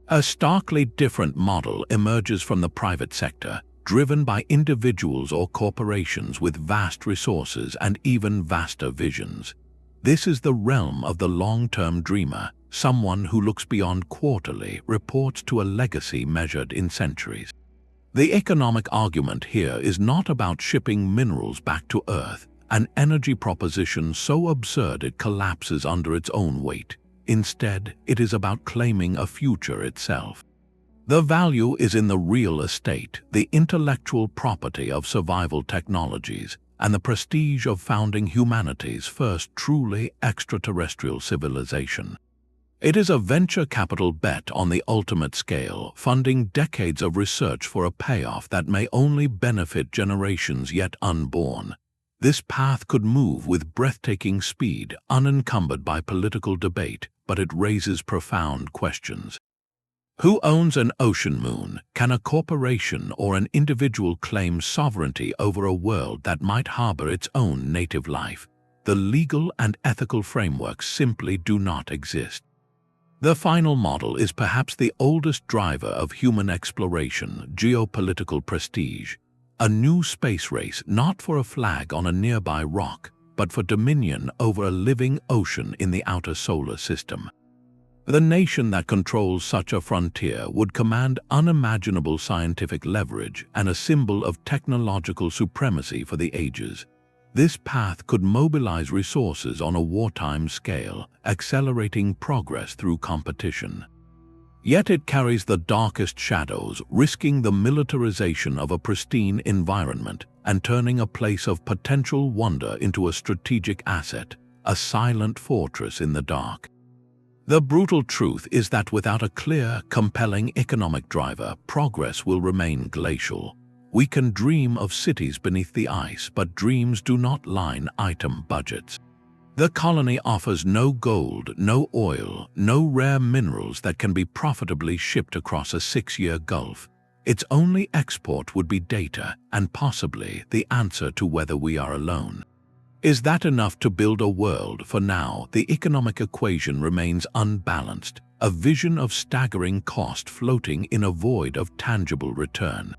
Speaker 1: A starkly different model emerges from the private sector, driven by individuals or corporations with vast resources and even vaster visions. This is the realm of the long-term dreamer, someone who looks beyond quarterly reports to a legacy measured in centuries. The economic argument here is not about shipping minerals back to Earth, an energy proposition so absurd it collapses under its own weight. Instead, it is about claiming a future itself. The value is in the real estate, the intellectual property of survival technologies, and the prestige of founding humanity's first truly extraterrestrial civilization. It is a venture capital bet on the ultimate scale, funding decades of research for a payoff that may only benefit generations yet unborn. This path could move with breathtaking speed, unencumbered by political debate, but it raises profound questions. Who owns an ocean moon? Can a corporation or an individual claim sovereignty over a world that might harbor its own native life? The legal and ethical frameworks simply do not exist. The final model is perhaps the oldest driver of human exploration, geopolitical prestige. A new space race not for a flag on a nearby rock, but for dominion over a living ocean in the outer solar system. The nation that controls such a frontier would command unimaginable scientific leverage and a symbol of technological supremacy for the ages. This path could mobilize resources on a wartime scale, accelerating progress through competition. Yet it carries the darkest shadows, risking the militarization of a pristine environment and turning a place of potential wonder into a strategic asset, a silent fortress in the dark. The brutal truth is that without a clear, compelling economic driver, progress will remain glacial. We can dream of cities beneath the ice, but dreams do not line item budgets. The colony offers no gold, no oil, no rare minerals that can be profitably shipped across a 6-year gulf. Its only export would be data and possibly the answer to whether we are alone. Is that enough to build a world? For now, the economic equation remains unbalanced, a vision of staggering cost floating in a void of tangible return.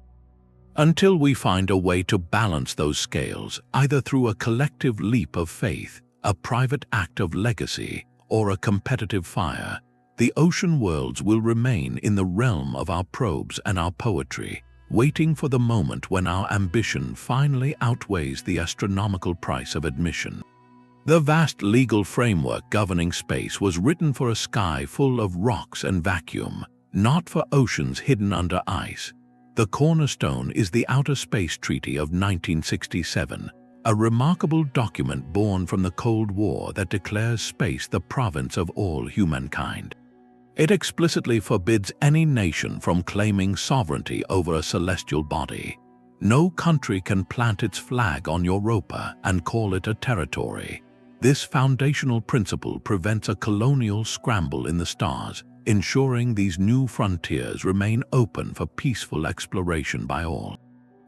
Speaker 1: Until we find a way to balance those scales, either through a collective leap of faith, a private act of legacy, or a competitive fire, the ocean worlds will remain in the realm of our probes and our poetry, waiting for the moment when our ambition finally outweighs the astronomical price of admission. The vast legal framework governing space was written for a sky full of rocks and vacuum, not for oceans hidden under ice. The cornerstone is the Outer Space Treaty of 1967, a remarkable document born from the Cold War that declares space the province of all humankind. It explicitly forbids any nation from claiming sovereignty over a celestial body. No country can plant its flag on Europa and call it a territory. This foundational principle prevents a colonial scramble in the stars, ensuring these new frontiers remain open for peaceful exploration by all.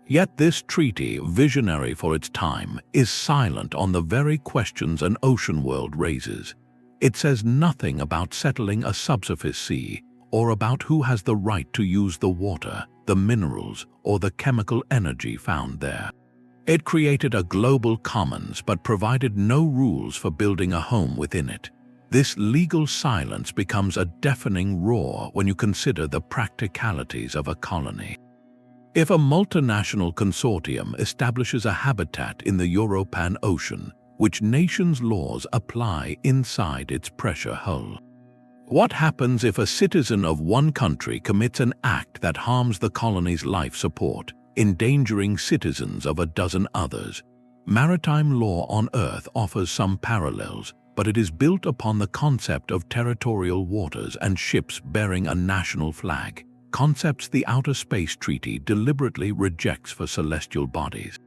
Speaker 1: Yet this treaty, visionary for its time, is silent on the very questions an ocean world raises. It says nothing about settling a subsurface sea or about who has the right to use the water, the minerals, or the chemical energy found there. It created a global commons but provided no rules for building a home within it. This legal silence becomes a deafening roar when you consider the practicalities of a colony. If a multinational consortium establishes a habitat in the European Ocean, which nation's laws apply inside its pressure hull? What happens if a citizen of one country commits an act that harms the colony's life support, endangering citizens of a dozen others? Maritime law on Earth offers some parallels, but it is built upon the concept of territorial waters and ships bearing a national flag, concepts the Outer Space Treaty deliberately rejects for celestial bodies.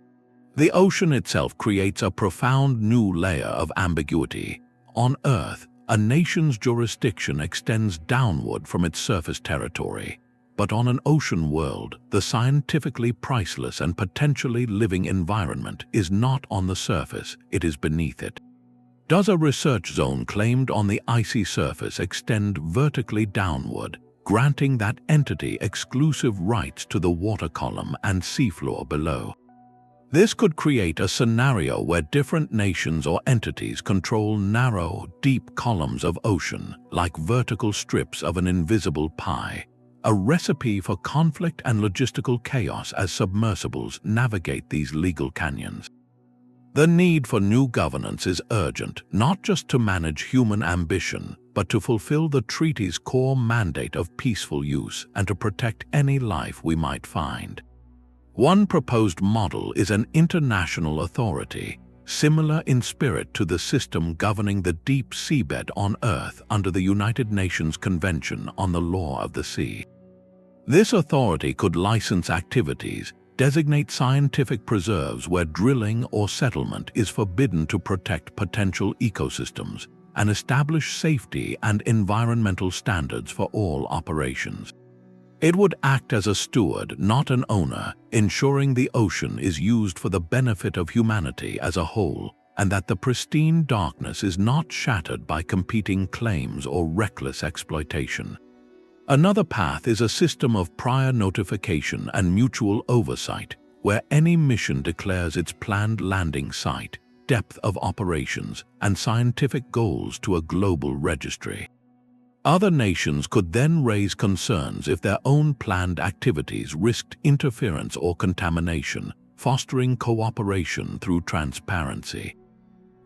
Speaker 1: The ocean itself creates a profound new layer of ambiguity. On Earth, a nation's jurisdiction extends downward from its surface territory, but on an ocean world, the scientifically priceless and potentially living environment is not on the surface, it is beneath it. Does a research zone claimed on the icy surface extend vertically downward, granting that entity exclusive rights to the water column and seafloor below? This could create a scenario where different nations or entities control narrow, deep columns of ocean, like vertical strips of an invisible pie, a recipe for conflict and logistical chaos as submersibles navigate these legal canyons. The need for new governance is urgent, not just to manage human ambition, but to fulfill the treaty's core mandate of peaceful use and to protect any life we might find. One proposed model is an international authority, similar in spirit to the system governing the deep seabed on Earth under the United Nations Convention on the Law of the Sea. This authority could license activities, designate scientific preserves where drilling or settlement is forbidden to protect potential ecosystems, and establish safety and environmental standards for all operations. It would act as a steward, not an owner, ensuring the ocean is used for the benefit of humanity as a whole, and that the pristine darkness is not shattered by competing claims or reckless exploitation. Another path is a system of prior notification and mutual oversight, where any mission declares its planned landing site, depth of operations, and scientific goals to a global registry. Other nations could then raise concerns if their own planned activities risked interference or contamination, fostering cooperation through transparency.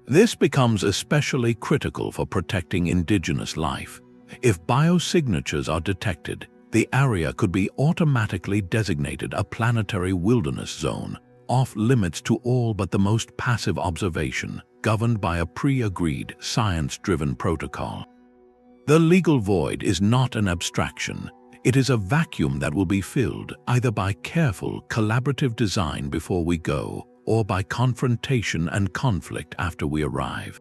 Speaker 1: This becomes especially critical for protecting indigenous life. If biosignatures are detected, the area could be automatically designated a planetary wilderness zone, off limits to all but the most passive observation, governed by a pre-agreed, science-driven protocol. The legal void is not an abstraction. It is a vacuum that will be filled either by careful, collaborative design before we go, or by confrontation and conflict after we arrive.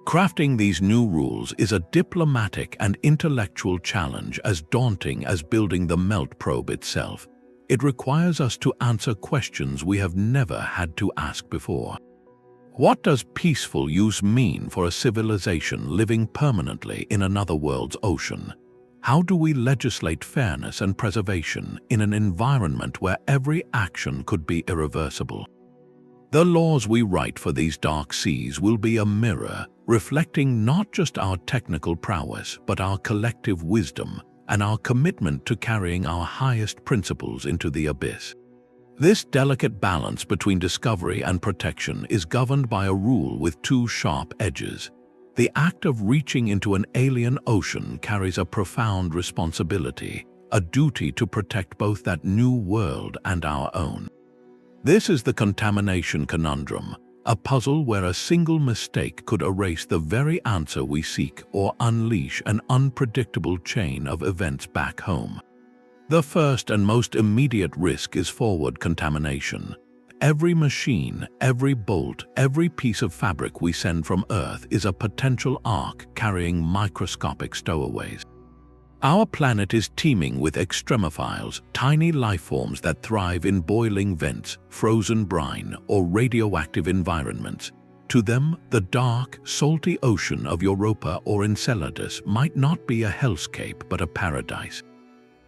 Speaker 1: Crafting these new rules is a diplomatic and intellectual challenge as daunting as building the melt probe itself. It requires us to answer questions we have never had to ask before. What does peaceful use mean for a civilization living permanently in another world's ocean? How do we legislate fairness and preservation in an environment where every action could be irreversible? The laws we write for these dark seas will be a mirror, reflecting not just our technical prowess, but our collective wisdom and our commitment to carrying our highest principles into the abyss. This delicate balance between discovery and protection is governed by a rule with two sharp edges. The act of reaching into an alien ocean carries a profound responsibility, a duty to protect both that new world and our own. This is the Contamination Conundrum, a puzzle where a single mistake could erase the very answer we seek or unleash an unpredictable chain of events back home. The first and most immediate risk is forward contamination. Every machine, every bolt, every piece of fabric we send from Earth is a potential ark carrying microscopic stowaways. Our planet is teeming with extremophiles, tiny lifeforms that thrive in boiling vents, frozen brine, or radioactive environments. To them, the dark, salty ocean of Europa or Enceladus might not be a hellscape but a paradise.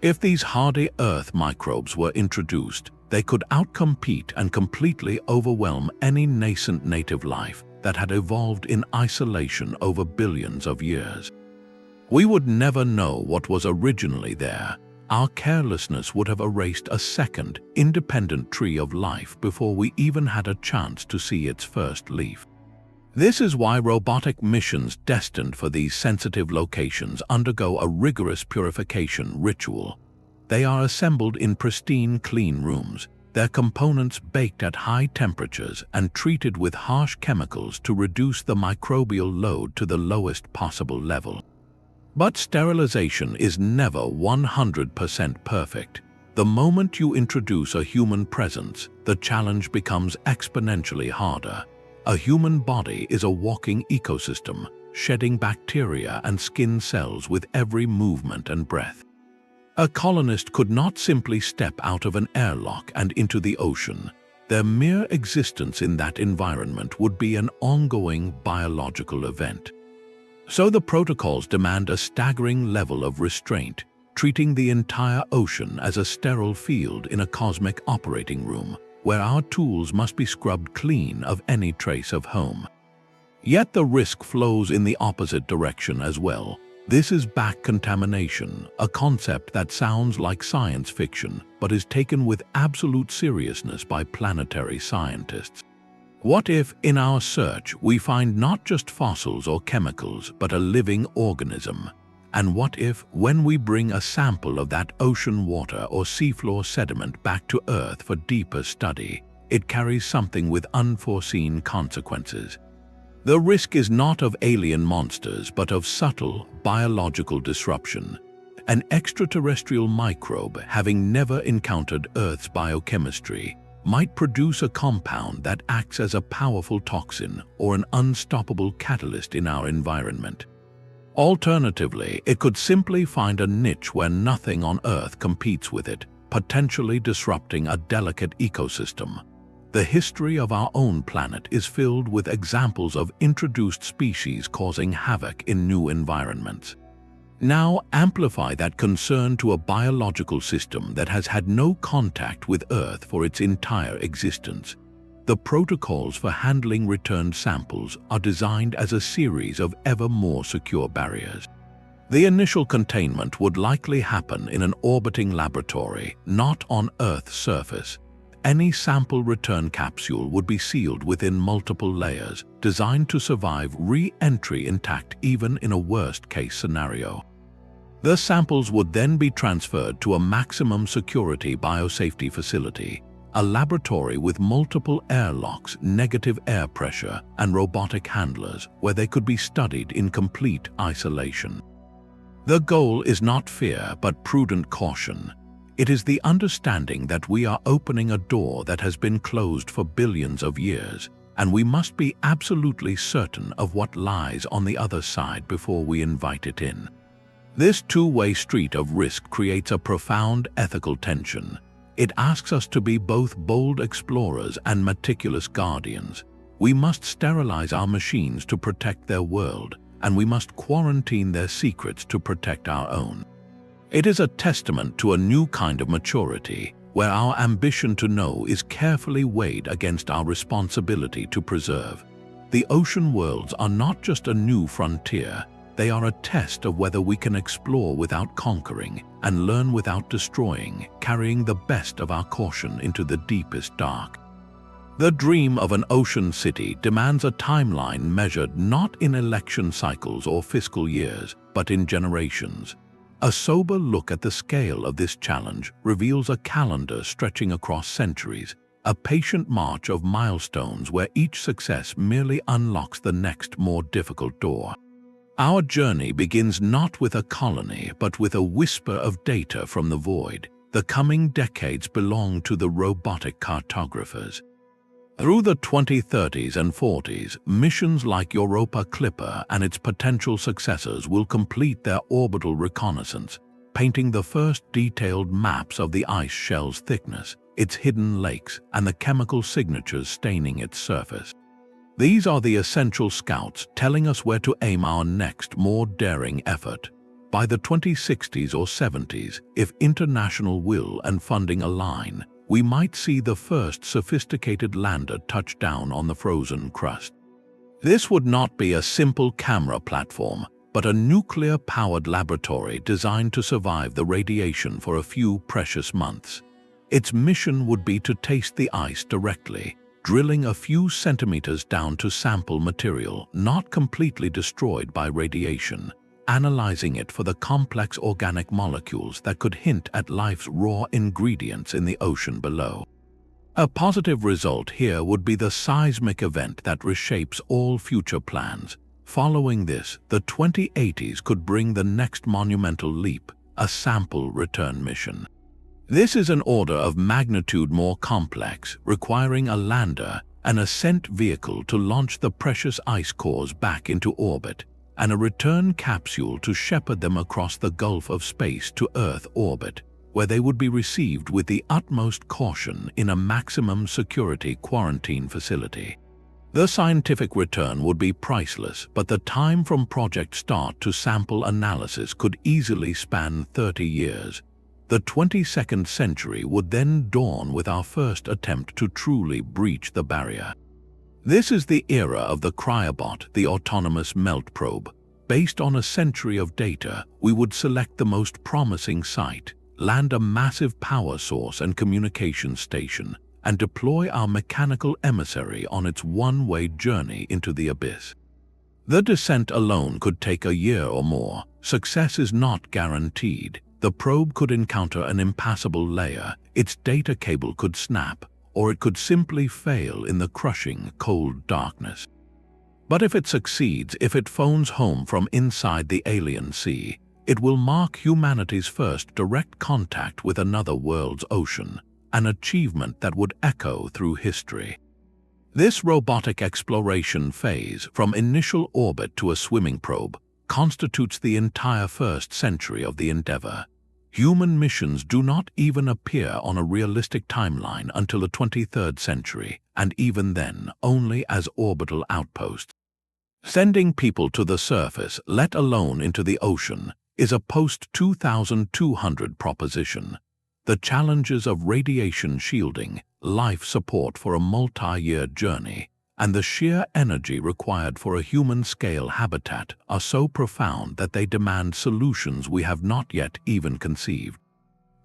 Speaker 1: If these hardy Earth microbes were introduced, they could outcompete and completely overwhelm any nascent native life that had evolved in isolation over billions of years. We would never know what was originally there. Our carelessness would have erased a second, independent tree of life before we even had a chance to see its first leaf. This is why robotic missions destined for these sensitive locations undergo a rigorous purification ritual. They are assembled in pristine clean rooms, their components baked at high temperatures and treated with harsh chemicals to reduce the microbial load to the lowest possible level. But sterilization is never 100% perfect. The moment you introduce a human presence, the challenge becomes exponentially harder. A human body is a walking ecosystem, shedding bacteria and skin cells with every movement and breath. A colonist could not simply step out of an airlock and into the ocean. Their mere existence in that environment would be an ongoing biological event. So the protocols demand a staggering level of restraint, treating the entire ocean as a sterile field in a cosmic operating room, where our tools must be scrubbed clean of any trace of home. Yet the risk flows in the opposite direction as well. This is back contamination, a concept that sounds like science fiction but is taken with absolute seriousness by planetary scientists. What if, in our search, we find not just fossils or chemicals, but a living organism? And what if, when we bring a sample of that ocean water or seafloor sediment back to Earth for deeper study, it carries something with unforeseen consequences? The risk is not of alien monsters, but of subtle, biological disruption. An extraterrestrial microbe, having never encountered Earth's biochemistry, might produce a compound that acts as a powerful toxin or an unstoppable catalyst in our environment. Alternatively, it could simply find a niche where nothing on Earth competes with it, potentially disrupting a delicate ecosystem. The history of our own planet is filled with examples of introduced species causing havoc in new environments. Now amplify that concern to a biological system that has had no contact with Earth for its entire existence. The protocols for handling returned samples are designed as a series of ever more secure barriers. The initial containment would likely happen in an orbiting laboratory, not on Earth's surface. Any sample return capsule would be sealed within multiple layers, designed to survive re-entry intact even in a worst-case scenario. The samples would then be transferred to a maximum security biosafety facility, a laboratory with multiple airlocks, negative air pressure, and robotic handlers, where they could be studied in complete isolation. The goal is not fear, but prudent caution. It is the understanding that we are opening a door that has been closed for billions of years, and we must be absolutely certain of what lies on the other side before we invite it in. This two-way street of risk creates a profound ethical tension. It asks us to be both bold explorers and meticulous guardians. We must sterilize our machines to protect their world, and we must quarantine their secrets to protect our own. It is a testament to a new kind of maturity, where our ambition to know is carefully weighed against our responsibility to preserve. The ocean worlds are not just a new frontier, they are a test of whether we can explore without conquering and learn without destroying, carrying the best of our caution into the deepest dark. The dream of an ocean city demands a timeline measured not in election cycles or fiscal years, but in generations. A sober look at the scale of this challenge reveals a calendar stretching across centuries, a patient march of milestones where each success merely unlocks the next, more difficult door. Our journey begins not with a colony, but with a whisper of data from the void. The coming decades belong to the robotic cartographers. Through the 2030s and 40s, missions like Europa Clipper and its potential successors will complete their orbital reconnaissance, painting the first detailed maps of the ice shell's thickness, its hidden lakes, and the chemical signatures staining its surface. These are the essential scouts telling us where to aim our next, more daring effort. By the 2060s or 70s, if international will and funding align, we might see the first sophisticated lander touch down on the frozen crust. This would not be a simple camera platform, but a nuclear-powered laboratory designed to survive the radiation for a few precious months. Its mission would be to taste the ice directly, drilling a few centimeters down to sample material not completely destroyed by radiation, analyzing it for the complex organic molecules that could hint at life's raw ingredients in the ocean below. A positive result here would be the seismic event that reshapes all future plans. Following this, the 2080s could bring the next monumental leap, a sample return mission. This is an order of magnitude more complex, requiring a lander, an ascent vehicle to launch the precious ice cores back into orbit, and a return capsule to shepherd them across the gulf of space to Earth orbit, where they would be received with the utmost caution in a maximum security quarantine facility. The scientific return would be priceless, but the time from project start to sample analysis could easily span 30 years. The 22nd century would then dawn with our first attempt to truly breach the barrier. This is the era of the Cryobot, the autonomous melt probe. Based on a century of data, we would select the most promising site, land a massive power source and communication station, and deploy our mechanical emissary on its one-way journey into the abyss. The descent alone could take a year or more. Success is not guaranteed. The probe could encounter an impassable layer, its data cable could snap, or it could simply fail in the crushing, cold darkness. But if it succeeds, if it phones home from inside the alien sea, it will mark humanity's first direct contact with another world's ocean, an achievement that would echo through history. This robotic exploration phase, from initial orbit to a swimming probe, constitutes the entire first century of the endeavor. Human missions do not even appear on a realistic timeline until the 23rd century, and even then only as orbital outposts. Sending people to the surface, let alone into the ocean, is a post-2200 proposition. The challenges of radiation shielding, life support for a multi-year journey, and the sheer energy required for a human-scale habitat are so profound that they demand solutions we have not yet even conceived.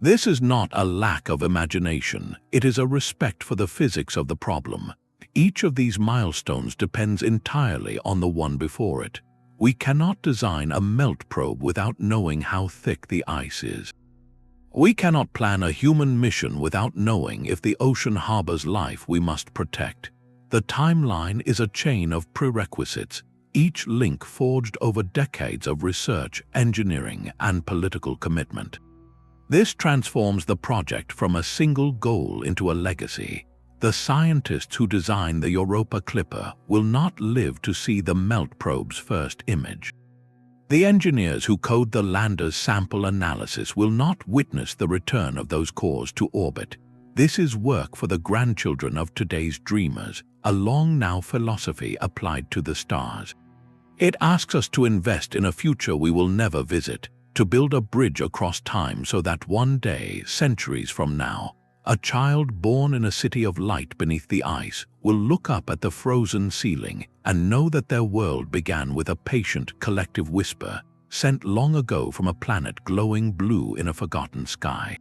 Speaker 1: This is not a lack of imagination, it is a respect for the physics of the problem. Each of these milestones depends entirely on the one before it. We cannot design a melt probe without knowing how thick the ice is. We cannot plan a human mission without knowing if the ocean harbors life we must protect. The timeline is a chain of prerequisites, each link forged over decades of research, engineering, and political commitment. This transforms the project from a single goal into a legacy. The scientists who designed the Europa Clipper will not live to see the melt probe's first image. The engineers who code the lander's sample analysis will not witness the return of those cores to orbit. This is work for the grandchildren of today's dreamers, a long-now philosophy applied to the stars. It asks us to invest in a future we will never visit, to build a bridge across time so that one day, centuries from now, a child born in a city of light beneath the ice will look up at the frozen ceiling and know that their world began with a patient collective whisper sent long ago from a planet glowing blue in a forgotten sky.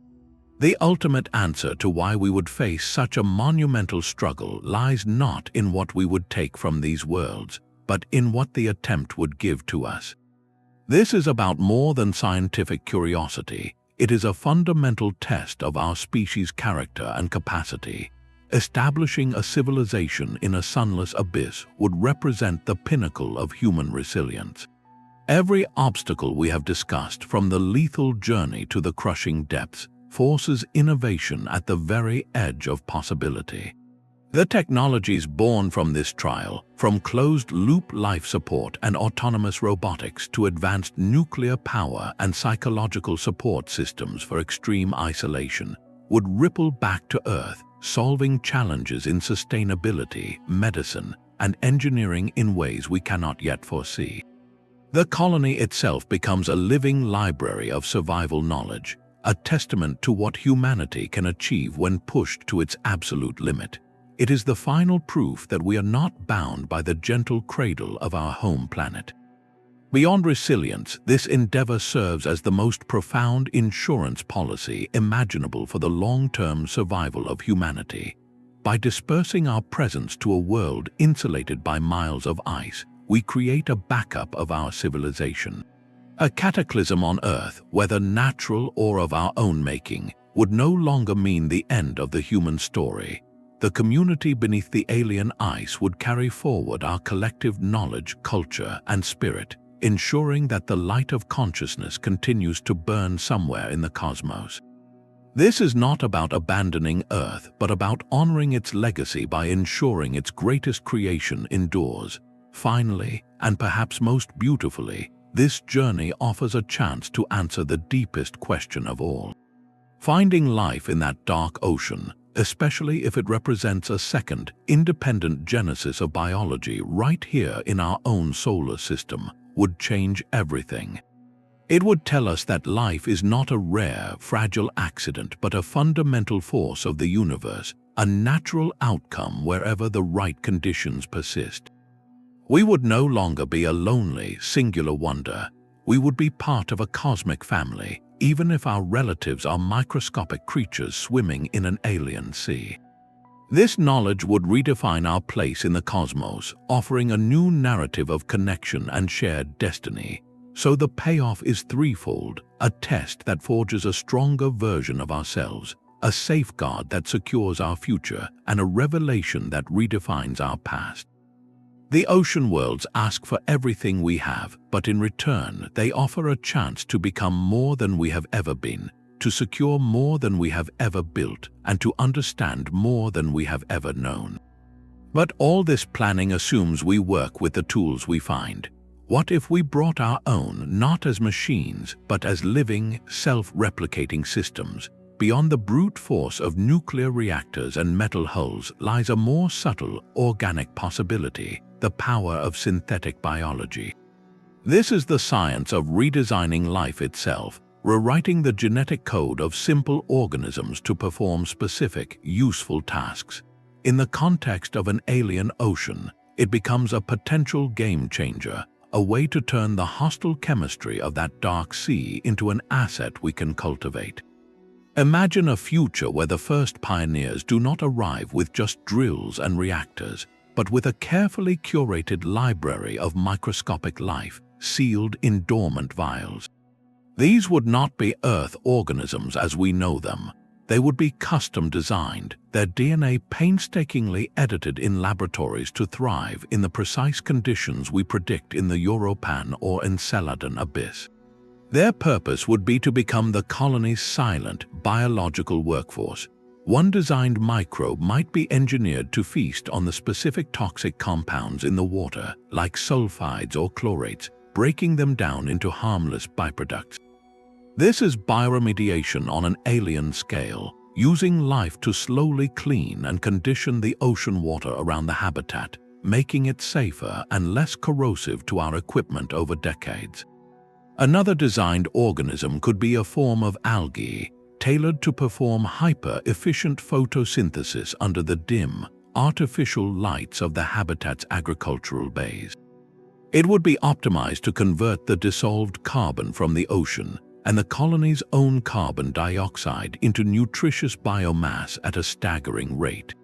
Speaker 1: The ultimate answer to why we would face such a monumental struggle lies not in what we would take from these worlds, but in what the attempt would give to us. This is about more than scientific curiosity. It is a fundamental test of our species' character and capacity. Establishing a civilization in a sunless abyss would represent the pinnacle of human resilience. Every obstacle we have discussed, from the lethal journey to the crushing depths, forces innovation at the very edge of possibility. The technologies born from this trial, from closed-loop life support and autonomous robotics to advanced nuclear power and psychological support systems for extreme isolation, would ripple back to Earth, solving challenges in sustainability, medicine, and engineering in ways we cannot yet foresee. The colony itself becomes a living library of survival knowledge, a testament to what humanity can achieve when pushed to its absolute limit. It is the final proof that we are not bound by the gentle cradle of our home planet. Beyond resilience, this endeavor serves as the most profound insurance policy imaginable for the long-term survival of humanity. By dispersing our presence to a world insulated by miles of ice, we create a backup of our civilization. A cataclysm on Earth, whether natural or of our own making, would no longer mean the end of the human story. The community beneath the alien ice would carry forward our collective knowledge, culture, and spirit, ensuring that the light of consciousness continues to burn somewhere in the cosmos. This is not about abandoning Earth, but about honoring its legacy by ensuring its greatest creation endures. Finally, and perhaps most beautifully, this journey offers a chance to answer the deepest question of all. Finding life in that dark ocean, especially if it represents a second, independent genesis of biology right here in our own solar system, would change everything. It would tell us that life is not a rare, fragile accident but a fundamental force of the universe, a natural outcome wherever the right conditions persist. We would no longer be a lonely, singular wonder. We would be part of a cosmic family, even if our relatives are microscopic creatures swimming in an alien sea. This knowledge would redefine our place in the cosmos, offering a new narrative of connection and shared destiny. So the payoff is threefold: a test that forges a stronger version of ourselves, a safeguard that secures our future, and a revelation that redefines our past. The ocean worlds ask for everything we have, but in return, they offer a chance to become more than we have ever been, to secure more than we have ever built, and to understand more than we have ever known. But all this planning assumes we work with the tools we find. What if we brought our own, not as machines, but as living, self-replicating systems? Beyond the brute force of nuclear reactors and metal hulls lies a more subtle, organic possibility: the power of synthetic biology. This is the science of redesigning life itself, rewriting the genetic code of simple organisms to perform specific, useful tasks. In the context of an alien ocean, it becomes a potential game changer, a way to turn the hostile chemistry of that dark sea into an asset we can cultivate. Imagine a future where the first pioneers do not arrive with just drills and reactors, but with a carefully curated library of microscopic life, sealed in dormant vials. These would not be Earth organisms as we know them. They would be custom-designed, their DNA painstakingly edited in laboratories to thrive in the precise conditions we predict in the Europa or Enceladus abyss. Their purpose would be to become the colony's silent, biological workforce. One designed microbe might be engineered to feast on the specific toxic compounds in the water, like sulfides or chlorates, breaking them down into harmless byproducts. This is bioremediation on an alien scale, using life to slowly clean and condition the ocean water around the habitat, making it safer and less corrosive to our equipment over decades. Another designed organism could be a form of algae, tailored to perform hyper-efficient photosynthesis under the dim, artificial lights of the habitat's agricultural bays. It would be optimized to convert the dissolved carbon from the ocean and the colony's own carbon dioxide into nutritious biomass at a staggering rate.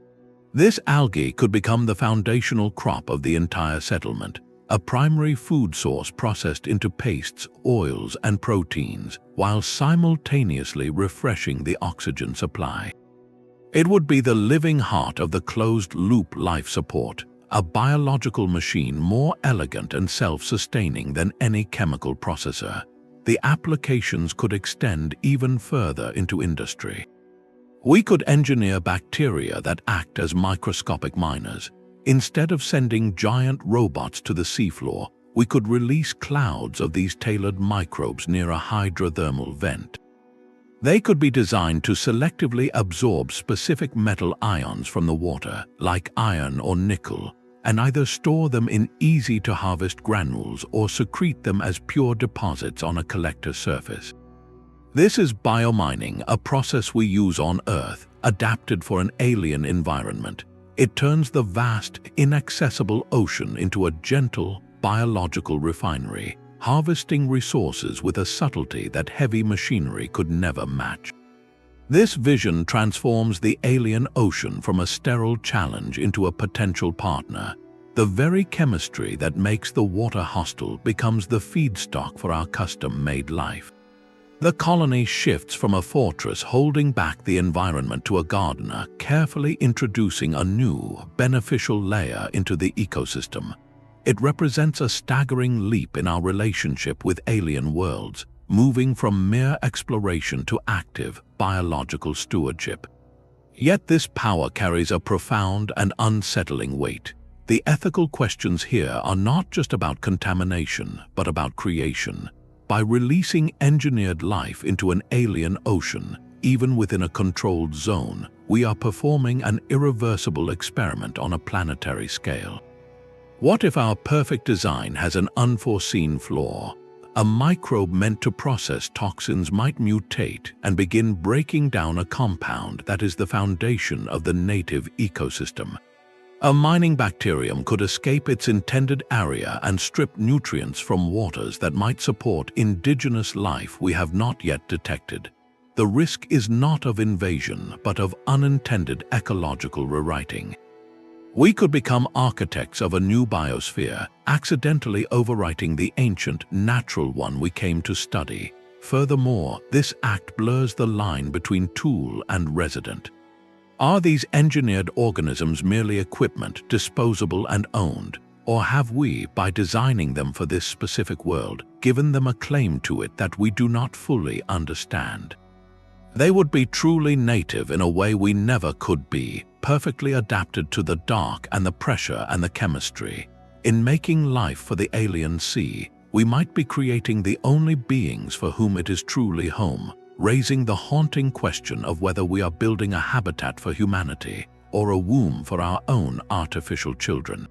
Speaker 1: This algae could become the foundational crop of the entire settlement, a primary food source processed into pastes, oils, and proteins, while simultaneously refreshing the oxygen supply. It would be the living heart of the closed-loop life support, a biological machine more elegant and self-sustaining than any chemical processor. The applications could extend even further into industry. We could engineer bacteria that act as microscopic miners. Instead of sending giant robots to the seafloor, we could release clouds of these tailored microbes near a hydrothermal vent. They could be designed to selectively absorb specific metal ions from the water, like iron or nickel, and either store them in easy-to-harvest granules or secrete them as pure deposits on a collector surface. This is biomining, a process we use on Earth, adapted for an alien environment. It turns the vast, inaccessible ocean into a gentle, biological refinery, harvesting resources with a subtlety that heavy machinery could never match. This vision transforms the alien ocean from a sterile challenge into a potential partner. The very chemistry that makes the water hostile becomes the feedstock for our custom-made life. The colony shifts from a fortress holding back the environment to a gardener carefully introducing a new, beneficial layer into the ecosystem. It represents a staggering leap in our relationship with alien worlds, moving from mere exploration to active, biological stewardship. Yet this power carries a profound and unsettling weight. The ethical questions here are not just about contamination, but about creation. By releasing engineered life into an alien ocean, even within a controlled zone, we are performing an irreversible experiment on a planetary scale. What if our perfect design has an unforeseen flaw? A microbe meant to process toxins might mutate and begin breaking down a compound that is the foundation of the native ecosystem. A mining bacterium could escape its intended area and strip nutrients from waters that might support indigenous life we have not yet detected. The risk is not of invasion, but of unintended ecological rewriting. We could become architects of a new biosphere, accidentally overwriting the ancient, natural one we came to study. Furthermore, this act blurs the line between tool and resident. Are these engineered organisms merely equipment, disposable and owned? Or have we, by designing them for this specific world, given them a claim to it that we do not fully understand? They would be truly native in a way we never could be, perfectly adapted to the dark and the pressure and the chemistry. In making life for the alien sea, we might be creating the only beings for whom it is truly home, raising the haunting question of whether we are building a habitat for humanity or a womb for our own artificial children.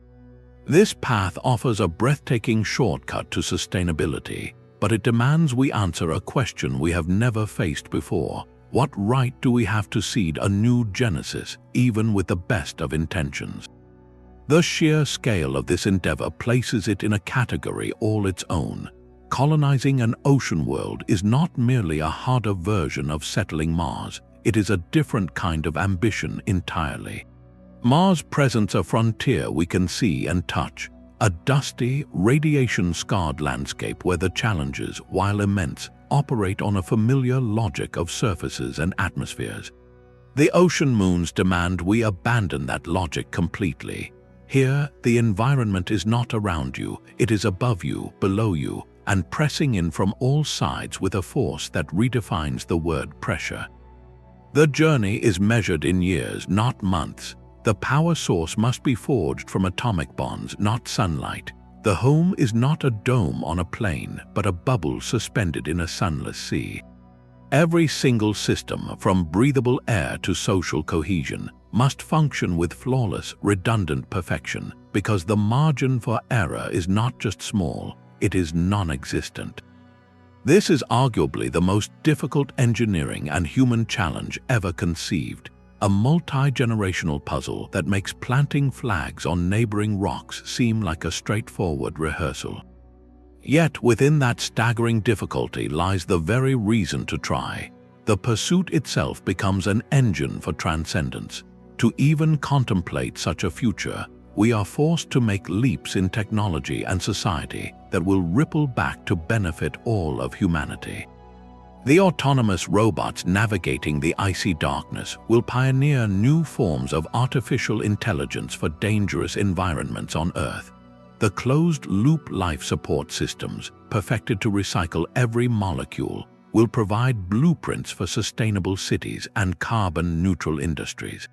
Speaker 1: This path offers a breathtaking shortcut to sustainability, but it demands we answer a question we have never faced before. What right do we have to seed a new genesis, even with the best of intentions? The sheer scale of this endeavor places it in a category all its own. Colonizing an ocean world is not merely a harder version of settling Mars, it is a different kind of ambition entirely. Mars presents a frontier we can see and touch, a dusty, radiation-scarred landscape where the challenges, while immense, operate on a familiar logic of surfaces and atmospheres. The ocean moons demand we abandon that logic completely. Here, the environment is not around you, it is above you, below you, and pressing in from all sides with a force that redefines the word pressure. The journey is measured in years, not months. The power source must be forged from atomic bonds, not sunlight. The home is not a dome on a plane, but a bubble suspended in a sunless sea. Every single system, from breathable air to social cohesion, must function with flawless, redundant perfection, because the margin for error is not just small, it is non-existent. This is arguably the most difficult engineering and human challenge ever conceived, a multi-generational puzzle that makes planting flags on neighboring rocks seem like a straightforward rehearsal. Yet within that staggering difficulty lies the very reason to try. The pursuit itself becomes an engine for transcendence. To even contemplate such a future, we are forced to make leaps in technology and society that will ripple back to benefit all of humanity. The autonomous robots navigating the icy darkness will pioneer new forms of artificial intelligence for dangerous environments on Earth. The closed-loop life support systems, perfected to recycle every molecule, will provide blueprints for sustainable cities and carbon-neutral industries.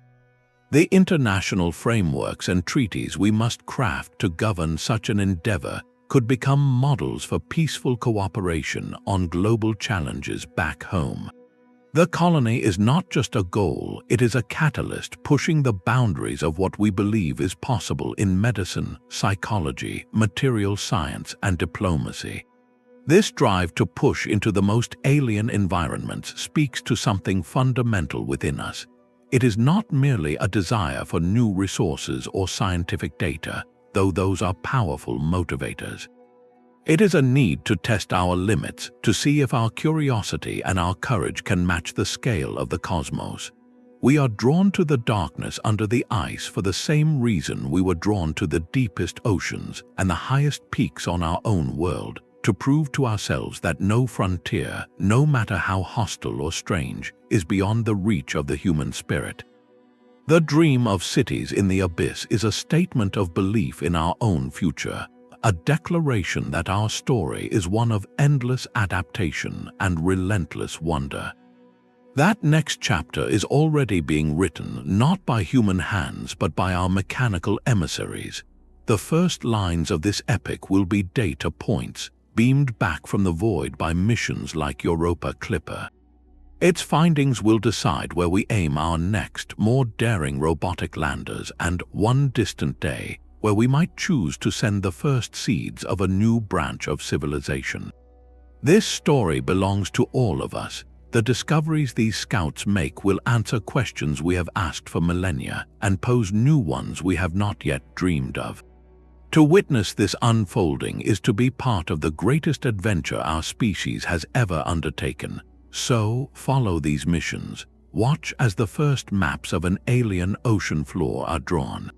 Speaker 1: The international frameworks and treaties we must craft to govern such an endeavor could become models for peaceful cooperation on global challenges back home. The colony is not just a goal, it is a catalyst pushing the boundaries of what we believe is possible in medicine, psychology, material science, and diplomacy. This drive to push into the most alien environments speaks to something fundamental within us. It is not merely a desire for new resources or scientific data, though those are powerful motivators. It is a need to test our limits, to see if our curiosity and our courage can match the scale of the cosmos. We are drawn to the darkness under the ice for the same reason we were drawn to the deepest oceans and the highest peaks on our own world, to prove to ourselves that no frontier, no matter how hostile or strange, is beyond the reach of the human spirit. The dream of cities in the abyss is a statement of belief in our own future, a declaration that our story is one of endless adaptation and relentless wonder. That next chapter is already being written not by human hands but by our mechanical emissaries. The first lines of this epic will be data points, beamed back from the void by missions like Europa Clipper. Its findings will decide where we aim our next, more daring robotic landers, and one distant day, where we might choose to send the first seeds of a new branch of civilization. This story belongs to all of us. The discoveries these scouts make will answer questions we have asked for millennia and pose new ones we have not yet dreamed of. To witness this unfolding is to be part of the greatest adventure our species has ever undertaken. So, follow these missions. Watch as the first maps of an alien ocean floor are drawn.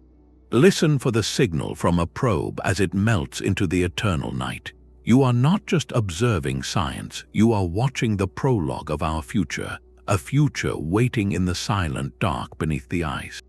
Speaker 1: Listen for the signal from a probe as it melts into the eternal night. You are not just observing science, you are watching the prologue of our future, a future waiting in the silent dark beneath the ice.